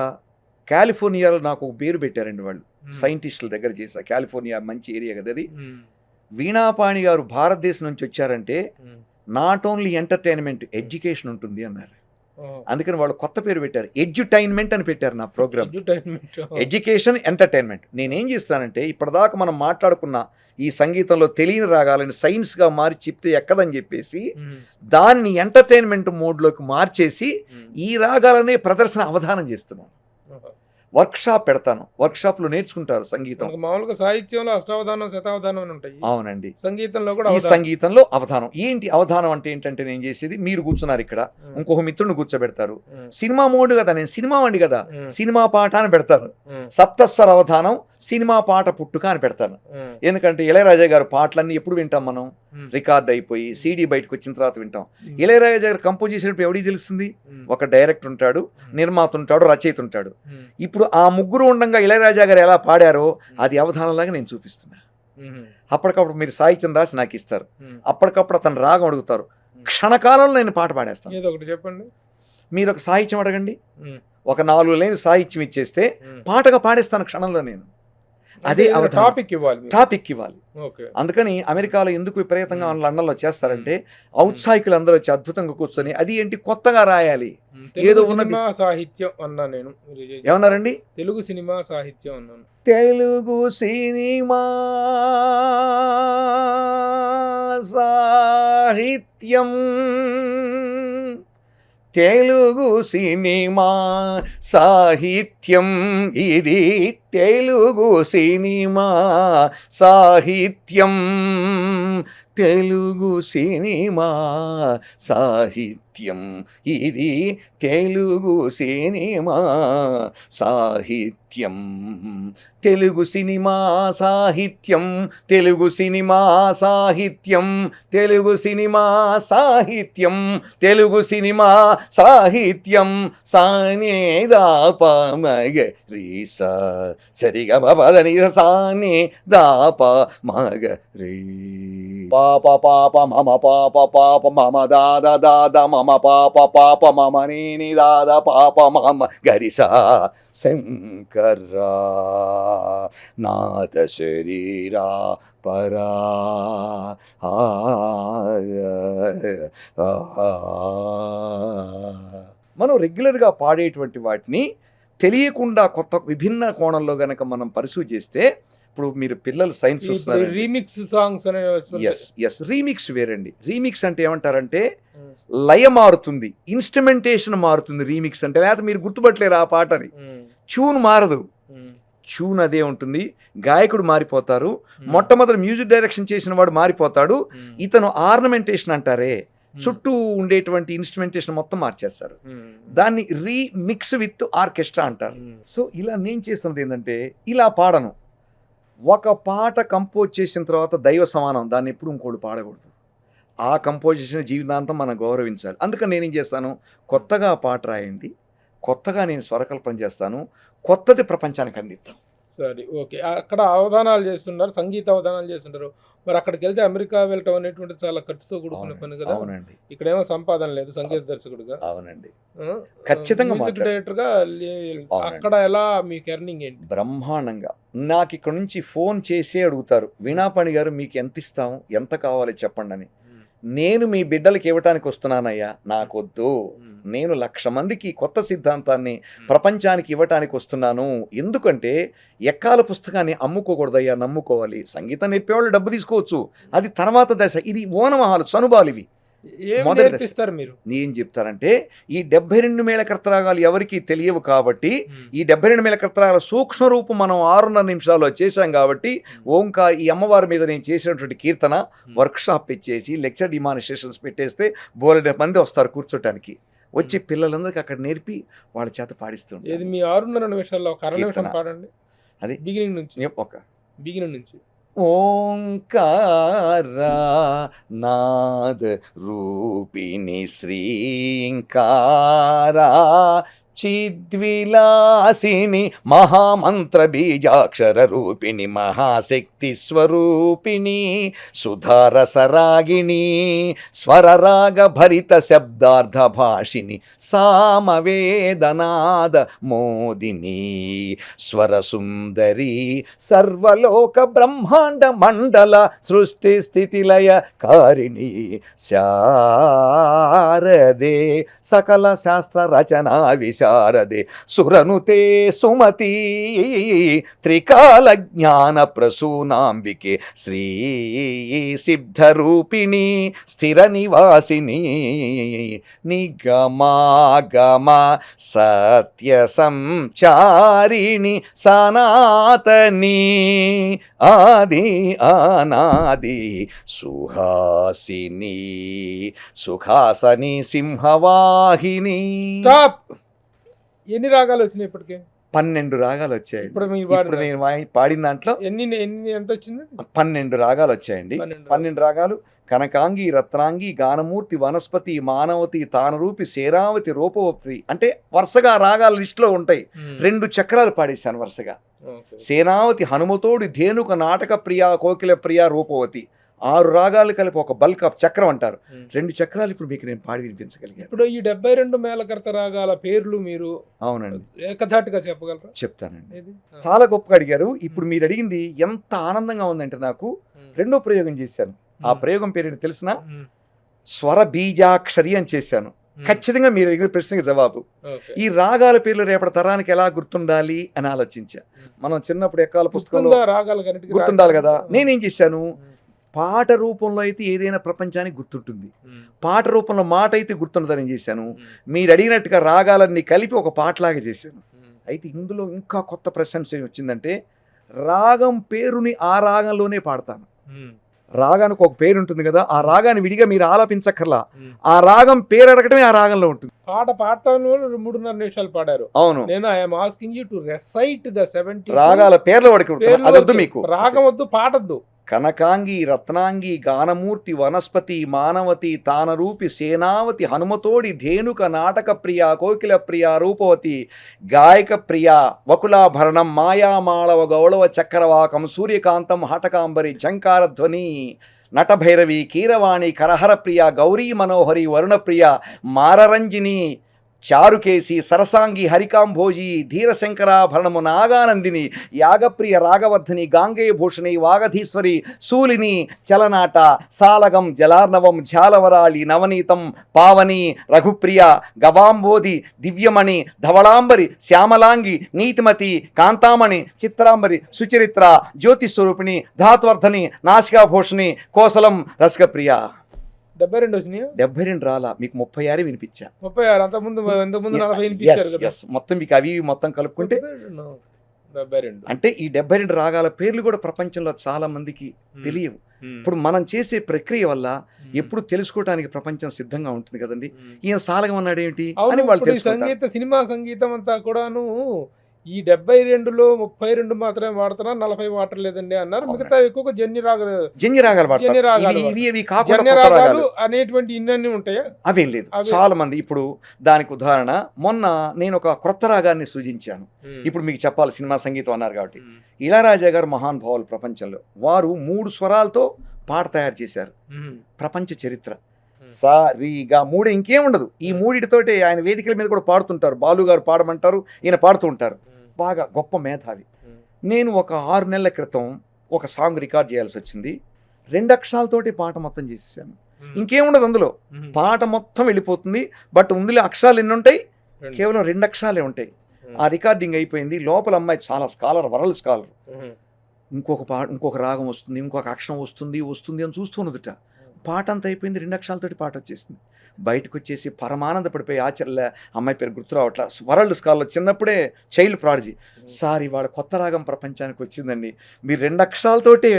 కాలిఫోర్నియాలో నాకు ఒక పేరు పెట్టారండి వాళ్ళు, సైంటిస్టుల దగ్గర చేశా. కాలిఫోర్నియా మంచి ఏరియా కదా అది. వీణాపాణి గారు భారతదేశం నుంచి వచ్చారంటే నాట్ ఓన్లీ ఎంటర్టైన్మెంట్, ఎడ్యుకేషన్ ఉంటుంది అన్నారు. అందుకని వాళ్ళు కొత్త పేరు పెట్టారు, ఎడ్యుటైన్మెంట్ అని పెట్టారు నా ప్రోగ్రామ్. Education, entertainment. నేనేం చేస్తానంటే ఇప్పటిదాకా మనం మాట్లాడుకున్న ఈ సంగీతంలో తెలియని రాగాలని సైన్స్గా మార్చి చెప్తే ఎక్కదని చెప్పేసి దాన్ని ఎంటర్టైన్మెంట్ మోడ్లోకి మార్చేసి ఈ రాగాలనే ప్రదర్శన అవధానం చేస్తున్నాను. వర్క్షాప్ పెడతాను, వర్క్షాప్లో నేర్చుకుంటారు సంగీతం. మామూలుగా సాహిత్యంలో అష్టావధానం, శతావధానం అని ఉంటాయి. అవునండి. సంగీతంలో కూడా ఈ సంగీతంలో అవధానం. ఏంటి అవధానం అంటే ఏంటంటే నేను చేసేది, మీరు కూర్చున్నారు ఇక్కడ, ఇంకొక మిత్రుడిని కూర్చోబెడతారు. సినిమా మోడ్ కదా, నేను సినిమా వండి కదా, సినిమా పాట అని పెడతాను. సప్తస్వర అవధానం, సినిమా పాట పుట్టుక అని పెడతాను. ఎందుకంటే ఇళయరాజా గారు పాటలన్నీ ఎప్పుడు వింటాం మనం, రికార్డ్ అయిపోయి సీడీ బయటకు వచ్చిన తర్వాత వింటాం. ఇళయరాజా గారు కంపోజ్ చేసినప్పుడు ఎవరికి తెలుస్తుంది? ఒక డైరెక్టర్ ఉంటాడు, నిర్మాత ఉంటాడు, రచయిత ఉంటాడు. ఇప్పుడు ఆ ముగ్గురు ఉండగా ఇళయరాజా గారు ఎలా పాడారో అది అవధానంలాగా నేను చూపిస్తున్నా. అప్పటికప్పుడు మీరు సాహిత్యం రాసి నాకు ఇస్తారు, అప్పటికప్పుడు అతను రాగం అడుగుతారు, క్షణకాలంలో నేను పాట పాడేస్తాను. చెప్పండి. మీరు ఒక సాహిత్యం అడగండి, ఉమ్, ఒక 4 లైన్లు సాహిత్యం ఇచ్చేస్తే ఉమ్. పాటగా పాడేస్తాను క్షణంలో నేను. అదే అంటే అవధానం. టాపిక్ ఇవ్వాలి మీరు. టాపిక్ ఇవ్వాలి. ఓకే. అందుకని అమెరికాలో ఎందుకు విపరీతంగా లండన్లో చేస్తారంటే ఉమ్. ఔత్సాహికులు అందరూ వచ్చి అద్భుతంగా కూర్చొని అది ఏంటి కొత్తగా రాయాలి. తెలుగు ఏదో ఉన్నది. సినిమా సాహిత్యం అన్నా నేను. ఏమన్నారండి? తెలుగు సినిమా సాహిత్యం అన్నాను. తెలుగు సినిమా సాహిత్యం, తెలుగు సినిమా సాహిత్యం, ఇది తెలుగు సినిమా సాహిత్యం, తెలుగు సినిమా సాహిత్యం, ఇది తెలుగు సినిమా సాహిత్యం, తెలుగు సినిమా సాహిత్యం, తెలుగు సినిమా సాహిత్యం, తెలుగు సినిమా సాహిత్యం, తెలుగు సినిమా సాహిత్యం, సానే దాప మగ రీసా సరిగా బాబాదని సానే దాప మగ రీ పాప పాప మమ పాప పాప మమ దాద దాద మమ పాప పాప మమ నీని దాద పాప మమ గరిసా శంకరా నాథ శరీరా పరా మనం రెగ్యులర్గా పాడేటువంటి వాటిని తెలియకుండా కొత్త విభిన్న కోణంలో గనక మనం పరిశీలి చేస్తే, ఇప్పుడు మీరు పిల్లలు సైన్స్ చూస్తున్నారు, రీమిక్స్ సాంగ్స్ అనేవి వస్తున్నాయి. ఎస్ రీమిక్స్ వేరండి. రీమిక్స్ అంటే ఏమంటారంటే లయ మారుతుంది, ఇన్స్ట్రుమెంటేషన్ మారుతుంది రీమిక్స్ అంటే. లేకపోతే మీరు గుర్తుపట్టలేరు ఆ పాటని, ట్యూన్ మారదు, ట్యూన్ అదే ఉంటుంది, గాయకుడు మారిపోతారు, మొట్టమొదటి మ్యూజిక్ డైరెక్షన్ చేసిన వాడు మారిపోతాడు, ఇతను ఆర్నమెంటేషన్ అంటారే, చుట్టూ ఉండేటువంటి ఇన్స్ట్రుమెంటేషన్ మొత్తం మార్చేస్తారు, దాన్ని రీమిక్స్ విత్ ఆర్కెస్ట్రా అంటారు. సో ఇలా నేను చేస్తున్నది ఏంటంటే, ఇలా పాడను. ఒక పాట కంపోజ్ చేసిన తర్వాత దైవ సమానం, దాన్ని ఎప్పుడు ఇంకోటి పాడకూడదు. ఆ కంపోజిషన్ జీవితాంతం మనం గౌరవించాలి. అందుకని నేనేం చేస్తాను, కొత్తగా పాట రాయండి, కొత్తగా నేను స్వరకల్పన చేస్తాను, కొత్తది ప్రపంచానికి అందిస్తాం. సరే, ఓకే. అక్కడ అవధానాలు చేస్తున్నారు, సంగీత అవధానాలు చేస్తుంటారు. మరి అక్కడికి వెళ్తే అమెరికా వెళ్ళటం అనేటువంటిది చాలా ఖర్చుతో కూడుకున్న పని కదా. అవునండి. ఇక్కడేమో సంపాదన లేదు సంగీత దర్శకుడిగా. అవునండి, ఖచ్చితంగా మ్యూజిక్ డైరెక్టర్గా అక్కడ ఎలా మీకు ఎర్నింగ్ ఏంటి? బ్రహ్మాండంగా. నాకు ఇక్కడ నుంచి ఫోన్ చేసే అడుగుతారు, వీణాపాణి గారు మీకు ఎంత ఇస్తాం, ఎంత కావాలి చెప్పండి అని. నేను మీ బిడ్డలకి ఇవ్వటానికి వస్తున్నానయ్యా, నాకొద్దు, నేను 1,00,000 మందికి కొత్త సిద్ధాంతాన్ని ప్రపంచానికి ఇవ్వటానికి వస్తున్నాను. ఎందుకంటే ఎక్కాల పుస్తకాన్ని అమ్ముకోకూడదయ్యా, నమ్ముకోవాలి. సంగీతం నేర్పేవాళ్ళు డబ్బు తీసుకోవచ్చు, అది తర్వాత దశ. ఇది ఓనమహాలు, చనుబాలు ఇవి. మొదటి దశ మీరు ఏం చెప్తారంటే, ఈ 72 మేళకర్తరాగాలు ఎవరికి తెలియవు కాబట్టి, ఈ 72 మేళకర్తరాగాల సూక్ష్మ రూపం మనం 6.5 నిమిషాల్లో చేశాం కాబట్టి, ఈ అమ్మవారి మీద నేను చేసినటువంటి కీర్తన వర్క్షాప్ ఇచ్చేసి లెక్చర్ డిమానిస్ట్రేషన్స్ పెట్టేస్తే బోలెడు మంది వస్తారు కూర్చోటానికి. వచ్చి పిల్లలందరికీ అక్కడ నేర్పి వాళ్ళ చేత పాడిస్తుంటారు. ఇది మీ 6.5 నిమిషాల్లో ఒక 1/2 నిమిషం పాడండి. అది బిగినింగ్ నుంచి. బిగినింగ్ నుంచి. ఓంకార నాద రూపిణి శ్రీంకారా చిద్విలాసిని మహామంత్ర బీజాక్షర రూపిణి మహాశక్తి స్వరూపిణి సుధారసరాగిణి స్వరరాగ భరిత శబ్దార్థ భాషిని సామవేదనాద మోదిని స్వరసుందరి సర్వలోక బ్రహ్మాండ మండల సృష్టి స్థితిలయ కారిణి శారదే సకల శాస్త్ర రచనా విశారదే సురనుతే సుమతి త్రికాల జ్ఞాన ప్రసూనాంబికే శ్రీ సిద్ధరూపిణి స్థిర నివాసిని నిగమాగమ సత్య సంచారిణి సనాతని ఆది అనాది సుహాసిని సుఖాసని సింహవాహిని. స్టాప్. ఎన్ని రాగాలు వచ్చినాయి ఇప్పటికే? 12 రాగాలు వచ్చాయి. ఇప్పుడు మీరు ఇప్పుడు నేను పాడిన దాంట్లో ఎన్ని ఎంత వచ్చింది? 12 రాగాలు వచ్చాయండి. 12 రాగాలు. కనకాంగి, రత్నాంగి, గానమూర్తి, వనస్పతి, మానవతి, తానరూపి, శేరావతి, రూపవతి, అంటే వరుసగా రాగాల లిస్టులో ఉంటాయి. 2 చక్రాలు పాడేశాను వరుసగా. సేనావతి, హనుమతోడి, ధేనుక, నాటక ప్రియ, కోకిల ప్రియ, రూపవతి. 6 రాగాలు కలిపి ఒక బల్క్ ఆఫ్ చక్రం అంటారు. 2 చక్రాలు ఇప్పుడు మీకు నేను పాడి వినిపించగలిగాను. ఇప్పుడు ఈ 72 మేళకర్త రాగాల పేర్లు మీరు అవునండి, ఏకధాటిగా చెప్పగలరా? చెప్తానండి. ఏది? చాలా గొప్పగా అడిగారు. ఇప్పుడు మీరు అడిగింది ఎంత ఆనందంగా ఉందంటే నాకు రెండో ప్రయోగం చేశాను. ఆ ప్రయోగం పేరు తెలిసిన స్వర బీజాక్షరి అని చేశాను. ఖచ్చితంగా మీరు అడిగిన ప్రశ్నకి జవాబు. ఈ రాగాల పేర్లు రేపటి తరానికి ఎలా గుర్తుండాలి అని ఆలోచించా. మనం చిన్నప్పుడు ఎక్కాల పుస్తకంలో రాగాలు గుర్తుండాలి కదా. నేనేం చేశాను, పాట రూపంలో అయితే ఏదైనా ప్రపంచానికి గుర్తుంటుంది, పాట రూపంలో మాట అయితే గుర్తుండదని ఏం చేశాను, మీరు అడిగినట్టుగా రాగాలన్నీ కలిపి ఒక పాటలాగా చేశాను. అయితే ఇందులో ఇంకా కొత్త ప్రశంస వచ్చిందంటే రాగం పేరుని ఆ రాగంలోనే పాడతాను. రాగానికి ఒక పేరు ఉంటుంది కదా, ఆ రాగాన్ని విడిగా మీరు ఆలపించక్కర్లా, ఆ రాగం పేరు అడగటమే ఆ రాగంలో ఉంటుంది. పాట పాడటంలో 3.5 నిమిషాలు పాడారు. అవును, నేను I'm asking you to recite the 70 రాగాల పేర్ల వాడికి అదొద్దు మీకు. రాగం వద్దు, పాటొద్దు. కనకాంగి, రత్నాంగి, గానమూర్తి, వనస్పతి, మానవతి, తానరూపి, సేనావతి, హనుమతోడి, ధేనుక, నాటక ప్రియ, కోకిల ప్రియ, రూపవతి, గాయక ప్రియ, వకులాభరణం, మాయామాళవ, గౌళవ, చక్రవాకం, సూర్యకాంతం, హటకాంబరి, ఝంకారధ్వని, నటభైరవి, కీరవాణి, కరహర ప్రియ, గౌరీ మనోహరి, వరుణప్రియ, మారరంజిని, చారుకేసి, సరసాంగి, హరికాంభోజి, ధీరశంకరాభరణము, నాగానందిని, యాగప్రియ, రాగవర్ధని, గాంగేయ భూషణి, వాగధీశ్వరి, శూలిని, చలనాట, సాలగం, జలార్ణవం, ఝాలవరాళి, నవనీతం, పావని, రఘుప్రియ, గవాంబోధి, దివ్యమణి, ధవళాంబరి, శ్యామలాంగి, నీతిమతి, కాంతామణి, చిత్రాంబరి, సుచరిత్ర, జ్యోతిస్వరూపిణి, ధాత్వర్ధని, నాసికాభూషణి, కోసలం, రసకప్రియ. 72 వచ్చినాయా? 72 రాలా, మీకు 36 వినిపించా. 36 అంతకుముందు 40 వినిపించారు కదా. మొత్తం మీకు అవి మొత్తం కలుపుకుంటే 72. అంటే ఈ 72 రాగాల పేర్లు కూడా ప్రపంచంలో చాలా మందికి తెలియవు. ఇప్పుడు మనం చేసే ప్రక్రియ వల్ల ఎప్పుడు తెలుసుకోవడానికి ప్రపంచం సిద్ధంగా ఉంటుంది కదండి. ఈయన సాలగం అన్నాడు ఏమిటి అని వాళ్ళు తెలుసుకుంటారు. సినిమా సంగీతం అంతా కూడాను ఈ 72లో 32 మాత్రమే వాడుతున్నారు, 40 వాటర్ లేదండి అన్నారు. మిగతా ఎక్కువ జన్య రాగాలు అనేటువంటి ఇన్ని ఉంటాయా? అవేం లేదు, చాలా మంది. ఇప్పుడు దానికి ఉదాహరణ, మొన్న నేను ఒక క్రొత్త రాగాన్ని సృజించాను. ఇప్పుడు మీకు చెప్పాలి, సినిమా సంగీతం అన్నారు కాబట్టి, ఇళయరాజా గారు మహానుభావులు ప్రపంచంలో. వారు 3 స్వరాలతో పాట తయారు చేశారు. ప్రపంచ చరిత్ర సా రీ గా 3, ఇంకేం ఉండదు. ఈ 3తోటి ఆయన వేదికల మీద కూడా పాడుతుంటారు. బాలు గారు పాడమంటారు, ఈయన పాడుతూ ఉంటారు. బాగా గొప్ప మేధావి. నేను ఒక 6 నెలల క్రితం ఒక సాంగ్ రికార్డ్ చేయాల్సి వచ్చింది. 2 అక్షరాలతోటి పాట మొత్తం చేసేసాను. ఇంకేముండదు అందులో, పాట మొత్తం వెళ్ళిపోతుంది. బట్ అందులో అక్షరాలు ఎన్ని ఉంటాయి? కేవలం 2 అక్షరాలే ఉంటాయి. ఆ రికార్డింగ్ అయిపోయింది. లోపల అమ్మాయి చాలా స్కాలర్, వరల్డ్ స్కాలర్. ఇంకొక రాగం వస్తుంది, ఇంకొక అక్షరం వస్తుంది అని చూస్తున్నదిట. పాట అంతా అయిపోయింది, 2 అక్షరాలతోటి పాట వచ్చేసింది. బయటకు వచ్చేసి పరమానంద పడిపోయి, అమ్మాయి పేరు గుర్తు రావట్లా, వరల్డ్ స్కాలర్, చిన్నప్పుడే చైల్డ్ ప్రాడిజీ. సార్ ఇవాళ కొత్త రాగం ప్రపంచానికి వచ్చిందండి, మీరు 2 అక్షరాలతోటే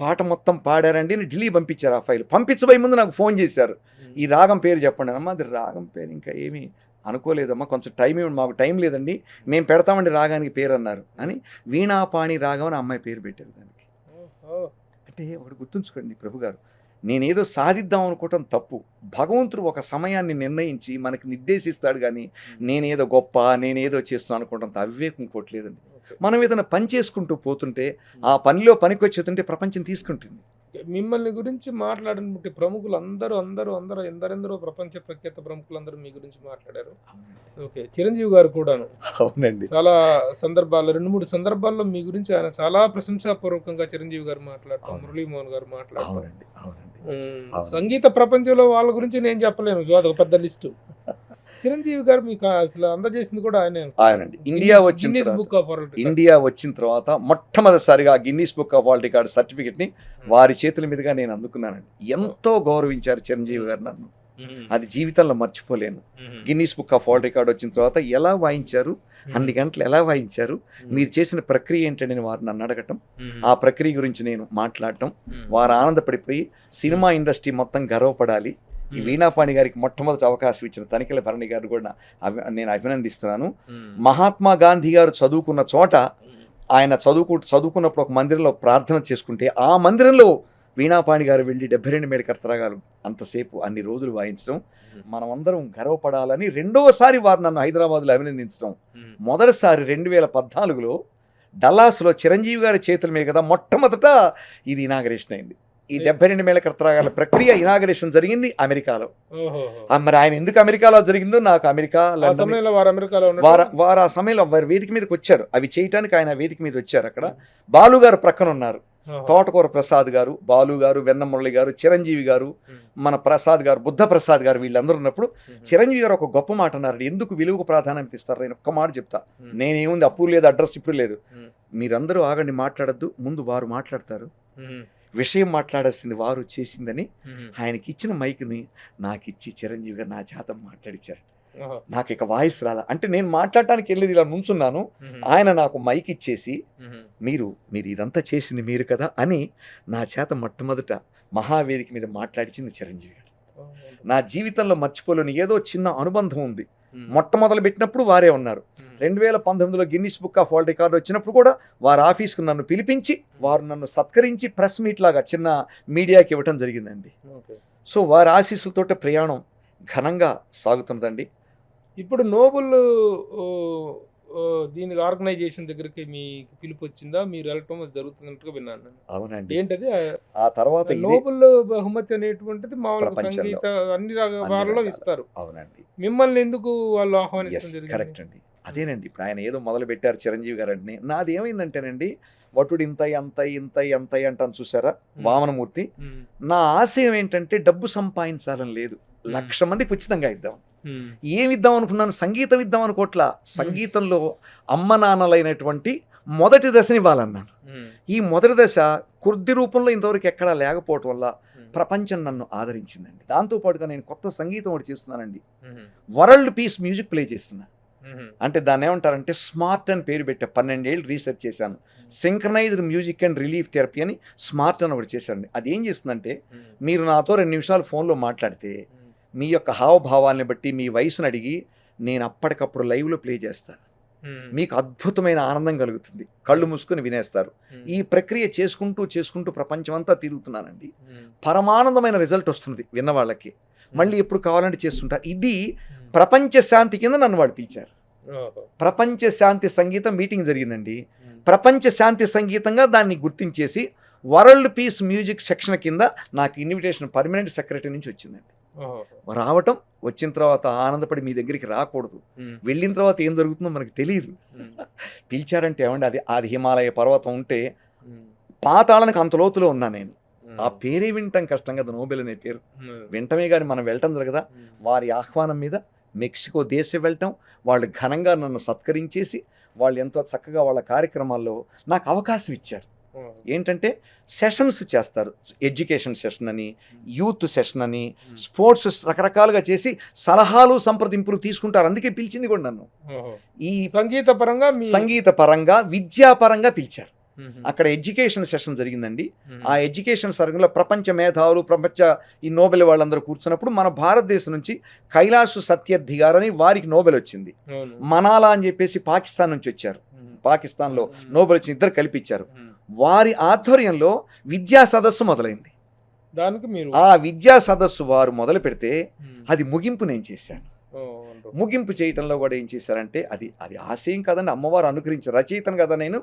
పాట మొత్తం పాడారండి అని ఢిల్లీ పంపించారు. ఆ ఫైల్ పంపించబోయే ముందు నాకు ఫోన్ చేశారు, ఈ రాగం పేరు చెప్పండి. అమ్మా అది రాగం పేరు ఇంకా ఏమీ అనుకోలేదమ్మా, కొంచెం టైం ఇవ్వండి, మాకు టైం లేదండి, మేము పెడతామండి రాగానికి పేరు అన్నారు. అని వీణాపాణి రాగం అని అమ్మాయి పేరు పెట్టారు దానికి. అంటే ఒకటి గుర్తుంచుకోండి ప్రభు గారు, నేనేదో సాధిద్దాం అనుకోవటం తప్పు. భగవంతుడు ఒక సమయాన్ని నిర్ణయించి మనకి నిర్దేశిస్తాడు, కానీ నేనేదో గొప్ప, నేనేదో చేస్తున్నాను అనుకోవటం అవివేకం ఇంకోట్లేదండి. మనం ఏదైనా పని చేసుకుంటూ పోతుంటే, ఆ పనిలో పనికొచ్చేతుంటే ప్రపంచం తీసుకుంటుంది. మిమ్మల్ని గురించి మాట్లాడిన ప్రముఖులు ఎందరెందరో ప్రపంచ ప్రఖ్యాత ప్రముఖులందరూ మీ గురించి మాట్లాడారు. ఓకే, చిరంజీవి గారు కూడాను. అవునండి, చాలా సందర్భాల్లో 2-3 సందర్భాల్లో మీ గురించి ఆయన చాలా ప్రశంసాపూర్వకంగా చిరంజీవి గారు మాట్లాడతాం, మురళీమోహన్ గారు మాట్లాడతాం. సంగీత ప్రపంచంలో వాళ్ళ గురించి నేను చెప్పలేను, అదొక పెద్ద లిస్టు. చిరంజీవి గారు మీకు అసలు అందజేసింది కూడా ఆయనండి. ఇండియా వచ్చిన తర్వాత మొట్టమొదటిసారిగా Guinness book of world record సర్టిఫికెట్ని వారి చేతుల మీదుగా నేను అందుకున్నానండి. ఎంతో గౌరవించారు చిరంజీవి గారు నన్ను, అది జీవితంలో మర్చిపోలేను. Guinness book of world record వచ్చిన తర్వాత ఎలా వాయించారు, అన్ని గంటలు ఎలా వాయించారు, మీరు చేసిన ప్రక్రియ ఏంటని వారు నన్ను అడగటం, ఆ ప్రక్రియ గురించి నేను మాట్లాడటం, వారు ఆనందపడిపోయి సినిమా ఇండస్ట్రీ మొత్తం గర్వపడాలి. ఈ వీణాపాణి గారికి మొట్టమొదటి అవకాశం ఇచ్చిన తనికెళ్ళ భరణి గారు కూడా నేను అభినందిస్తున్నాను. మహాత్మా గాంధీ గారు చదువుకున్న చోట ఆయన చదువుకున్నప్పుడు ఒక మందిరంలో ప్రార్థన చేసుకుంటే, ఆ మందిరంలో వీణాపాణి గారు వెళ్ళి 72 మేళకర్త రాగాలు అంతసేపు అన్ని రోజులు వాయించడం, మనమందరం గర్వపడాలని రెండవసారి వారు నన్ను హైదరాబాద్లో అభినందించడం. మొదటిసారి 2014లో డల్లాస్లో చిరంజీవి గారి చేతుల మీద కదా మొట్టమొదట ఇది ఇనాగరేషన్ అయింది. ఈ 72 మేళకర్తరాగాల ప్రక్రియ ఇనాగరేషన్ జరిగింది అమెరికాలో. ఓహోహో. మరి ఆయన ఎందుకు అమెరికాలో జరిగిందో నాకు అమెరికా ఆ లండన్ సమయంలో వారు అమెరికాలో ఉన్నట్టు? వారు ఆ సమయంలో వారి వేదిక మీదకి వచ్చారు. అవి చేయటానికి ఆయన వేదిక మీద వచ్చారు. అక్కడ బాలు గారు ప్రక్కన ఉన్నారు. ఓహో. తోటకూర ప్రసాద్ గారు, బాలు గారు, వెన్నమురళి గారు, చిరంజీవి గారు, మన ప్రసాద్ గారు, బుద్ధ ప్రసాద్ గారు, వీళ్ళందరూ ఉన్నప్పుడు చిరంజీవి గారు ఒక గొప్ప మాట అన్నారు. ఎందుకు విలువకు ప్రాధాన్యత ఇస్తారు? నేను ఒక్క మాట చెప్తా. నేనేముంది, అప్పు లేదు, అడ్రస్ ఇప్పుడు లేదు. మీరందరూ ఆగండి, మాట్లాడద్దు, ముందు వారు మాట్లాడతారు, విషయం మాట్లాడాల్సింది వారు చేసిందని ఆయనకి ఇచ్చిన మైక్ని నాకు ఇచ్చి చిరంజీవి గారు నా చేత మాట్లాడించారు. ఓహో. నాకు ఇక వాయిస్ రాలా. అంటే నేను మాట్లాడటానికి వెళ్ళేది ఇలా నుంచున్నాను, ఆయన నాకు మైక్ ఇచ్చేసి మీరు ఇదంతా చేసింది మీరు కదా అని నా చేత మొట్టమొదట మహావేదిక మీద మాట్లాడించింది చిరంజీవి గారు. నా జీవితంలో మర్చిపోలేని ఏదో చిన్న అనుబంధం ఉంది. మొట్టమొదలు పెట్టినప్పుడు వారే ఉన్నారు. 2019లో Guinness book of world record వచ్చినప్పుడు కూడా వారి ఆఫీస్కు నన్ను పిలిపించి వారు నన్ను సత్కరించి ప్రెస్ మీట్ లాగా చిన్న మీడియాకి ఇవ్వటం జరిగిందండి. ఓకే. సో వారి ఆశీస్సులతోటే ప్రయాణం ఘనంగా సాగుతున్నదండి. ఇప్పుడు నోబుల్ దీనికి ఆర్గనైజేషన్ దగ్గరికి మీకు పిలుపు వచ్చిందా? మీరు వెళ్ళటం జరుగుతున్నట్టుగా విన్నాను నేను. అవునండి. ఏంటది ఆ తర్వాత ఇది నోబుల్ బహుమతి అనేటువంటిది మామూలుగా ప్రపంచంలో సంగీత అన్ని వారిలో రకాల- ఇస్తారు. అవునండి. మిమ్మల్ని ఎందుకు వాళ్ళు ఎస్, ఆహ్వానించడం జరిగింది? కరెక్ట్ అండి. అదేనండి, ఇప్పుడు ఆయన ఏదో మొదలు పెట్టారు చిరంజీవి గారు అంటే నాది ఏమైందంటేనండి, వటుడు ఇంతై అంతై ఇంతై అంతై అంటాను చూసారా వామనమూర్తి. నా ఆశయం ఏంటంటే డబ్బు సంపాదించాలని లేదు, 1,00,000 మందికి ఉచితంగా ఇద్దాం. ఏమి ఇద్దాం అనుకున్నాను? సంగీతం ఇద్దాం అనుకోట్లా. సంగీతంలో అమ్మ నాన్నలైనటువంటి మొదటి దశని ఇవ్వాలన్నాను. ఈ మొదటి దశ కొద్ది రూపంలో ఇంతవరకు ఎక్కడా లేకపోవటం వల్ల ప్రపంచం నన్ను ఆదరించిందండి. దాంతోపాటుగా నేను కొత్త సంగీతం ఒకటి చేస్తున్నానండి. వరల్డ్ పీస్ మ్యూజిక్ ప్లే చేస్తున్నా. అంటే దాన్ని ఏమంటారంటే స్మార్ట్ అని పేరు పెట్టా. 12 ఏళ్ళు రీసెర్చ్ చేశాను. Synchronised music and relief therapy అని స్మార్ట్ అని ఒకటి చేశాను. అది ఏం చేస్తుందంటే, మీరు నాతో 2 నిమిషాలు ఫోన్లో మాట్లాడితే మీ యొక్క హావభావాల్ని బట్టి మీ వయసును అడిగి నేను అప్పటికప్పుడు లైవ్లో ప్లే చేస్తాను. మీకు అద్భుతమైన ఆనందం కలుగుతుంది, కళ్ళు మూసుకొని వినేస్తారు. ఈ ప్రక్రియ చేసుకుంటూ ప్రపంచం అంతా తిరుగుతున్నానండి. పరమానందమైన రిజల్ట్ వస్తుంది విన్న వాళ్ళకి. మళ్ళీ ఎప్పుడు కావాలంటే చేస్తుంటారు. ఇది ప్రపంచ శాంతి కింద నన్ను వాళ్ళు పిలిచారు. ప్రపంచ శాంతి సంగీతం మీటింగ్ జరిగిందండి. ప్రపంచ శాంతి సంగీతంగా దాన్ని గుర్తించేసి వరల్డ్ పీస్ మ్యూజిక్ సెక్షన్ కింద నాకు ఇన్విటేషన్ పర్మనెంట్ సెక్రటరీ నుంచి వచ్చిందండి. రావటం, వచ్చిన తర్వాత ఆనందపడి మీ దగ్గరికి రాకూడదు, వెళ్ళిన తర్వాత ఏం జరుగుతుందో మనకు తెలియదు. పిలిచారంటే ఏమండి, అది హిమాలయ పర్వతం ఉంటే పాతాళానికి అంత లోతులో ఉన్నా నేను. ఆ పేరే వింటాం కష్టం కదా, నోబెల్ అనే పేరు వింటమే కానీ మనం వెళ్ళటం జరగదా. వారి ఆహ్వానం మీద మెక్సికో దేశం వెళ్ళటం, వాళ్ళు ఘనంగా నన్ను సత్కరించేసి వాళ్ళు ఎంతో చక్కగా వాళ్ళ కార్యక్రమాల్లో నాకు అవకాశం ఇచ్చారు. ఏంటంటే సెషన్స్ చేస్తారు, ఎడ్యుకేషన్ సెషన్ అని, యూత్ సెషన్ అని, స్పోర్ట్స్ రకరకాలుగా చేసి సలహాలు సంప్రదింపులు తీసుకుంటారు. అందుకే పిలిచింది కూడా నన్ను. ఈ సంగీత పరంగా విద్యాపరంగా పిలిచారు. అక్కడ ఎడ్యుకేషన్ సెషన్ జరిగిందండి. ఆ ఎడ్యుకేషన్ సర్కిల్లో ప్రపంచ మేధావులు, ప్రపంచ ఈ నోబెల్ వాళ్ళందరూ కూర్చున్నప్పుడు మన భారతదేశం నుంచి కైలాష్ సత్యార్థి గారని వారికి నోబెల్ వచ్చింది. మనాలా అని చెప్పేసి పాకిస్తాన్ నుంచి వచ్చారు. పాకిస్తాన్లో నోబెల్ వచ్చిన ఇద్దరు కల్పించారు. వారి ఆధ్వర్యంలో విద్యా సదస్సు మొదలైంది. ఆ విద్యా సదస్సు వారు మొదలు పెడితే అది ముగింపు నేను చేశాను. ముగింపు చేయటంలో కూడా ఏం చేశారంటే, అది ఆశయం కదండి, అమ్మవారు అనుగ్రహించారు, రచయితను కదా నేను.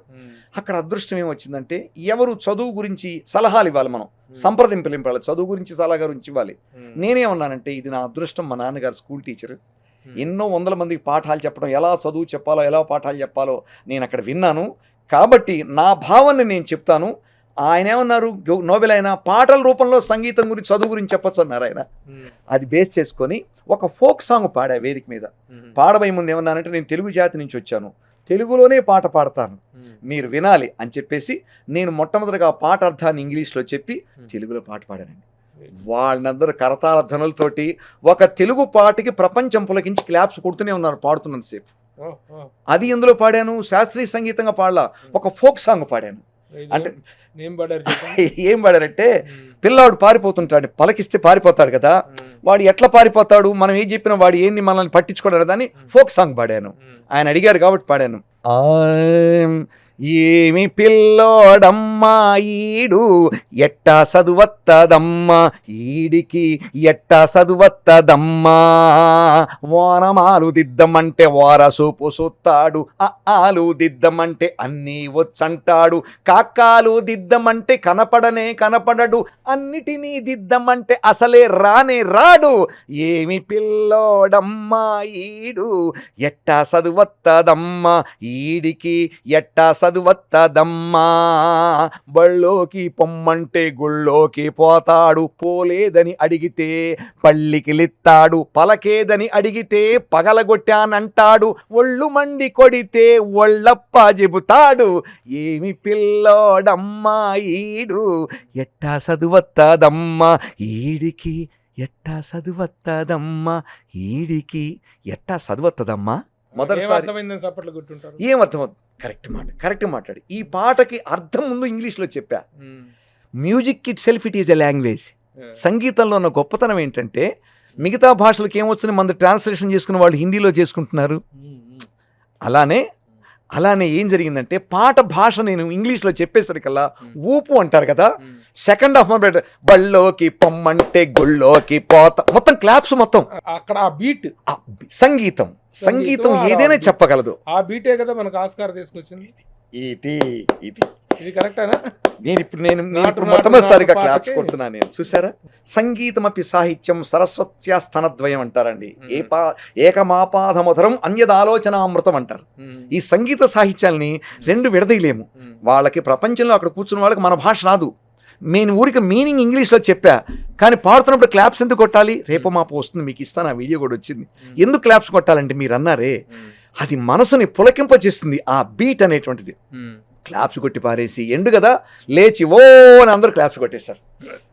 అక్కడ అదృష్టం ఏమొచ్చిందంటే, ఎవరు చదువు గురించి సలహాలు ఇవ్వాలి, మనం సంప్రదింపులు ఇవ్వాలి, చదువు గురించి సలహా గురించి ఇవ్వాలి. నేనేమన్నానంటే, ఇది నా అదృష్టం. మా నాన్నగారు స్కూల్ టీచర్, ఎన్నో వందల మందికి పాఠాలు చెప్పడం, ఎలా చదువు చెప్పాలో, ఎలా పాఠాలు చెప్పాలో నేను అక్కడ విన్నాను. కాబట్టి నా భావాన్ని నేను చెప్తాను. ఆయన ఏమన్నారు, నోబెల్ అయినా పాటల రూపంలో సంగీతం గురించి, చదువు గురించి చెప్పచ్చు అన్నారు ఆయన. అది బేస్ చేసుకొని ఒక ఫోక్ సాంగ్ పాడా వేదిక మీద. పాడబోయే ముందు ఏమన్నానంటే, నేను తెలుగు జాతి నుంచి వచ్చాను, తెలుగులోనే పాట పాడతాను, మీరు వినాలి అని చెప్పేసి నేను మొట్టమొదటిగా ఆ పాట అర్థాన్ని ఇంగ్లీష్లో చెప్పి తెలుగులో పాట పాడానండి. వాళ్ళందరూ కరతాళ ధ్వనులతోటి ఒక తెలుగు పాటకి ప్రపంచం పులకించి క్లాప్స్ కొడుతూనే ఉన్నారు పాడుతున్నంతసేపు. అది ఎందులో పాడాను, శాస్త్రీయ సంగీతంగా పాడలా, ఒక ఫోక్ సాంగ్ పాడాను. అంటే ఏం పాడారంటే, పిల్లాడు పారిపోతుంటాడు, పలకిస్తే పారిపోతాడు కదా, వాడు ఎట్లా పారిపోతాడు, మనం ఏం చెప్పినా వాడు ఏంది మనల్ని పట్టించుకోవడం అని ఫోక్ సాంగ్ పాడాను. ఆయన అడిగారు కాబట్టి పాడాను. ఏమి పిల్లోడమ్మా ఈడు ఎట్టా చదువత్తదమ్మా ఈడికి ఎట్టా చదువత్తదమ్మా వానమాలు దిద్దమంటే వారసూపు సుత్తాడు ఆలు దిద్దమంటే అన్నీ వచ్చంటాడు కాకాలు దిద్దమంటే కనపడడు అన్నిటినీ దిద్దమంటే అసలే రానే రాడు ఏమి పిల్లోడమ్మా ఈడు ఎట్టా చదువత్తదమ్మా ఈడికి ఎట్టా చదువత్తదమ్మా బళ్ళోకి పొమ్మంటే గుళ్ళోకి పోతాడు పోలేదని అడిగితే పళ్ళికిలిత్తాడు పలకేదని అడిగితే పగలగొట్టానంటాడు ఒళ్ళు మండి కొడితే ఒళ్ళప్ప చెబుతాడు ఏమి పిల్లోడమ్మా ఈడు ఎట్టా చదువత్తదమ్మా ఈడికి ఎట్టా చదువత్తదమ్మా ఈడికి ఎట్టా చదువత్తదమ్మా మొదటిసారి అర్థమైందని చప్పట్లు కొట్టుంటారు. ఏమర్థం కరెక్ట్ మాట్లాడి ఈ పాటకి అర్థం ముందు ఇంగ్లీష్లో చెప్పా. Music it self it is a language. సంగీతంలో ఉన్న గొప్పతనం ఏంటంటే మిగతా భాషలకు ఏమొచ్చిన మన ట్రాన్స్లేషన్ చేసుకున్న వాళ్ళు హిందీలో చేసుకుంటున్నారు. అలానే ఏం జరిగిందంటే పాట భాష నేను ఇంగ్లీష్లో చెప్పేసరికల్లా ఊపు అంటారు కదా, సెకండ్ హాఫ్ బళ్ళోకి పొమ్మంటే గుళ్ళోకి పోత మొత్తం క్లాప్స్ మొత్తం అక్కడ ఆ బీట్ సంగీతం ఏదైనా చెప్పగలదు. ఆ బీటే కదా మనకు ఆస్కార్ తీసుకొచ్చింది. ఇది కరెక్టేనా? నేను ఇప్పుడు మొట్టమొదటిసారిగా క్లాప్స్ కొడుతున్నాను. నేను చూసారా, సంగీతమపి సాహిత్యం సరస్వత్యా స్తనద్వయం అంటారండి. ఏకమాపాధమధురం అన్యదాలోచనామృతం అంటారు. ఈ సంగీత సాహిత్యాల్ని రెండు విడదీయలేము. వాళ్ళకి ప్రపంచంలో అక్కడ కూర్చున్న వాళ్ళకి మన భాష రాదు. నేను ఊరికి మీనింగ్ ఇంగ్లీష్లో చెప్పా, కానీ పాడుతున్నప్పుడు క్లాప్స్ ఎందుకు కొట్టాలి? రేపు మాపు వస్తుంది, మీకు ఇస్తాను, ఆ వీడియో కూడా వచ్చింది. ఎందుకు క్లాప్స్ కొట్టాలంటే మీరు అన్నారే, అది మనసుని పులకింపచేస్తుంది ఆ బీట్ అనేటువంటిది. క్లాప్స్ కొట్టి పారేసి ఎండు కదా లేచి ఓ అని అందరూ క్లాప్స్ కొట్టేశారు.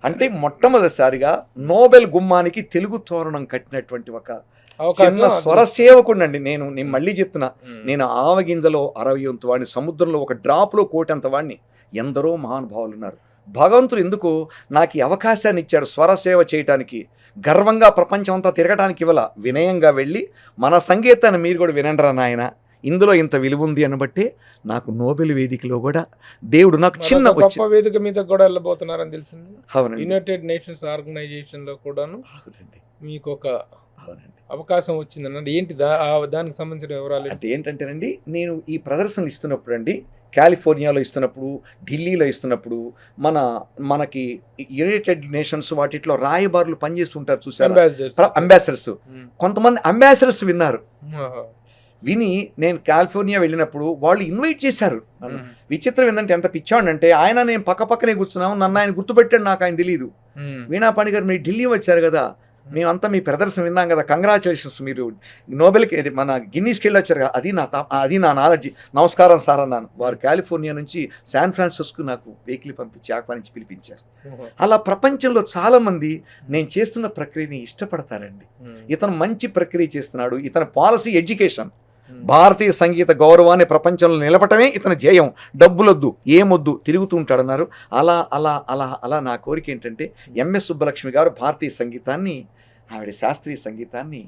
అంటే మొట్టమొదటిసారిగా నోబెల్ గుమ్మానికి తెలుగు తోరణం కట్టినటువంటి ఒక చిన్న స్వరసేవకుడు అండి నేను మళ్ళీ చెప్తున్నా. నేను ఆవగింజలో 60 వంతు వాడిని, సముద్రంలో ఒక డ్రాప్లో కోటంత వాడిని. ఎందరో మహానుభావులు ఉన్నారు. భగవంతుడు ఎందుకు నాకు ఈ అవకాశాన్ని ఇచ్చాడు స్వరసేవ చేయటానికి. గర్వంగా ప్రపంచం అంతా తిరగడానికి ఇవ్వాల, వినయంగా వెళ్ళి మన సంగీతాన్ని మీరు కూడా వినండిరా నాయన, ఇందులో ఇంత విలువ ఉంది అనబట్టే నాకు నోబెల్ వేదికలో కూడా దేవుడు నాకు చిన్న గొప్ప వేదిక మీద కూడా వెళ్ళబోతున్నారని తెలిసింది. అవునండి, యునైటెడ్ నేషన్స్ ఆర్గనైజేషన్ లో కూడాను మీకు ఒక అవకాశం వచ్చిందన్నది. ఏంటి దానికి సంబంధించిన వివరాలు అంటే ఏంటంటేనండి, నేను ఈ ప్రదర్శనలు ఇస్తున్నప్పుడు అండి, కాలిఫోర్నియాలో ఇస్తున్నప్పుడు, ఢిల్లీలో ఇస్తున్నప్పుడు, మనకి యునైటెడ్ నేషన్స్ వాటిలో రాయబారులు పనిచేస్తుంటారు చూసారు, అంబాసిడర్స్. కొంతమంది అంబాసిడర్స్ విని నేను కాలిఫోర్నియా వెళ్ళినప్పుడు వాళ్ళు ఇన్వైట్ చేశారు నన్ను. విచిత్రం ఏంటంటే ఎంత పిచ్చాడంటే, ఆయన నేను పక్కనే కూర్చున్నాము, నన్ను ఆయన గుర్తుపెట్టాడు, నాకు ఆయన తెలియదు. వీణాపాణి గారు మీరు ఢిల్లీ వచ్చారు కదా, మేమంతా మీ ప్రదర్శన విన్నాం కదా, కంగ్రాచులేషన్స్, మీరు నోబెల్కి మన గిన్నీస్కి వెళ్ళి వచ్చారు కదా, అది నా నాలెడ్జి, నమస్కారం సార్ అన్నాను. వారు కాలిఫోర్నియా నుంచి శాన్ ఫ్రాన్సిస్కో నాకు వెహికల్ పంపించి ఆహ్వానించి పిలిపించారు. అలా ప్రపంచంలో చాలామంది నేను చేస్తున్న ప్రక్రియని ఇష్టపడతారండి. ఇతను మంచి ప్రక్రియ చేస్తున్నాడు, ఇతని పాలసీ ఎడ్యుకేషన్, భారతీయ సంగీత గౌరవాన్ని ప్రపంచంలో నిలపటమే ఇతని ధ్యేయం, డబ్బులొద్దు ఏమొద్దు తిరుగుతూ ఉంటాడన్నారు. అలా అలా అలా అలా నా కోరిక ఏంటంటే, ఎంఎస్ సుబ్బలక్ష్మి గారు భారతీయ సంగీతాన్ని, ఆవిడ శాస్త్రీయ సంగీతాన్ని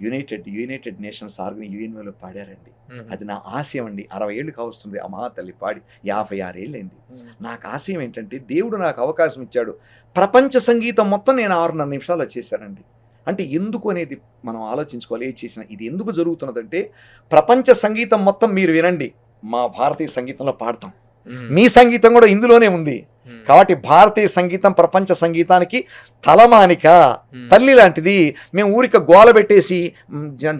యునైటెడ్ నేషన్స్ యుఎన్ఓలో పాడారండి. అది నా ఆశయం అండి. 60 ఏళ్ళు కావస్తుంది ఆ మహాతల్లి పాడి, 56 ఏళ్ళైంది. నాకు ఆశయం ఏంటంటే, దేవుడు నాకు అవకాశం ఇచ్చాడు, ప్రపంచ సంగీతం మొత్తం నేను 6.5 నిమిషాల్లో చేశానండి. అంటే ఎందుకు అనేది మనం ఆలోచించుకోవాలి. ఏ చేసిన ఇది ఎందుకు జరుగుతున్నదంటే, ప్రపంచ సంగీతం మొత్తం మీరు వినండి, మా భారతీయ సంగీతంలో పాడతాం, మీ సంగీతం కూడా ఇందులోనే ఉంది. కాబట్టి భారతీయ సంగీతం ప్రపంచ సంగీతానికి తలమానిక, తల్లి లాంటిది. మేము ఊరిక గోల పెట్టేసి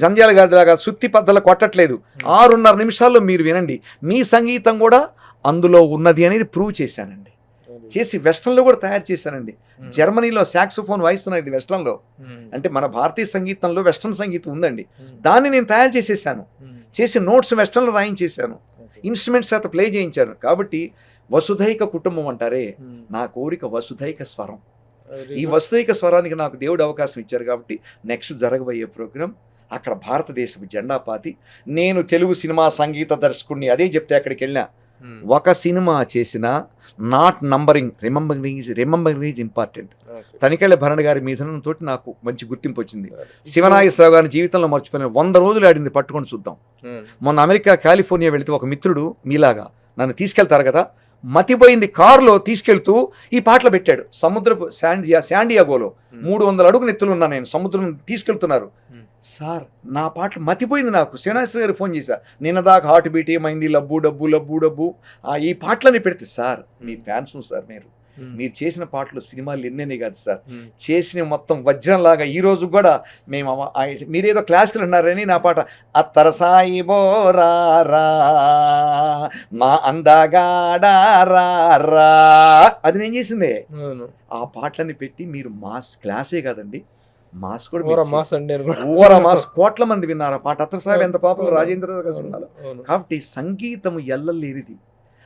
జంధ్యాల గారిలాగా సుత్తి పద్ధతులు కొట్టట్లేదు. 6.5 నిమిషాల్లో మీరు వినండి, మీ సంగీతం కూడా అందులో ఉన్నది అనేది ప్రూవ్ చేశానండి. చేసి వెస్ట్రన్లో కూడా తయారు చేశానండి. జర్మనీలో సాక్సోఫోన్ వాయిస్తున్నాను వెస్ట్రన్లో. అంటే మన భారతీయ సంగీతంలో వెస్ట్రన్ సంగీతం ఉందండి, దాన్ని నేను తయారు చేసేసాను. చేసి నోట్స్ వెస్ట్రన్లో రాయించేశాను, ఇన్స్ట్రుమెంట్స్ చేత ప్లే చేయించాను. కాబట్టి వసుధైక కుటుంబం అంటారే, నా కోరిక వసుధైక స్వరం. ఈ వసుధైక స్వరానికి నాకు దేవుడు అవకాశం ఇచ్చారు. కాబట్టి నెక్స్ట్ జరగబోయే ప్రోగ్రాం అక్కడ భారతదేశపు జెండా పాతి, నేను తెలుగు సినిమా సంగీత దర్శకుడిని అదే చెప్తే అక్కడికి వెళ్ళినా, ఒక సినిమా చేసిన not numbering, remembering is important. Tanikella Bharan గారి మీదనంతో నాకు మంచి గుర్తింపు వచ్చింది. శివనాగేశ్వరరావు గారి జీవితంలో మర్చిపోయిన 100 రోజులు ఆడింది పట్టుకొని చూద్దాం. మొన్న అమెరికా కాలిఫోర్నియా వెళితే ఒక మిత్రుడు మీలాగా నన్ను తీసుకెళ్తారు కదా, మతిపోయింది కారులో తీసుకెళ్తూ ఈ పాటలు పెట్టాడు. సముద్రపు శాండియాగోలో 300 అడుగులు ఎత్తులు ఉన్నా నేను, సముద్రం తీసుకెళ్తున్నారు. సార్ నా పాటలు మతిపోయింది నాకు. శివనాశ్వరి గారు ఫోన్ చేశా, నిన్న దాకా హార్ట్ బీట్ ఏమైంది, లబ్బు డబ్బు లబ్బు డబ్బు ఈ పాటలని పెడితే, సార్ మీ ఫ్యాన్స్ సార్, మీరు చేసిన పాటలు సినిమాలు ఎన్నేనే కాదు సార్, చేసిన మొత్తం వజ్రంలాగా ఈ రోజు కూడా మేము మీరేదో క్లాసికల్ ఉన్నారని నా పాట అత్తరసాయి బోరారా మా అందగాడారా అది నేను చేసిందే. ఆ పాటలని పెట్టి మీరు మాస్ క్లాసే కాదండి, మాస్ కూడా మాస్ కోట్ల మంది విన్నారు ఆ పాట. అత్తరసాయి ఎంత పాపం రాజేంద్ర సినిమాలో. కాబట్టి సంగీతము ఎల్లలేనిది.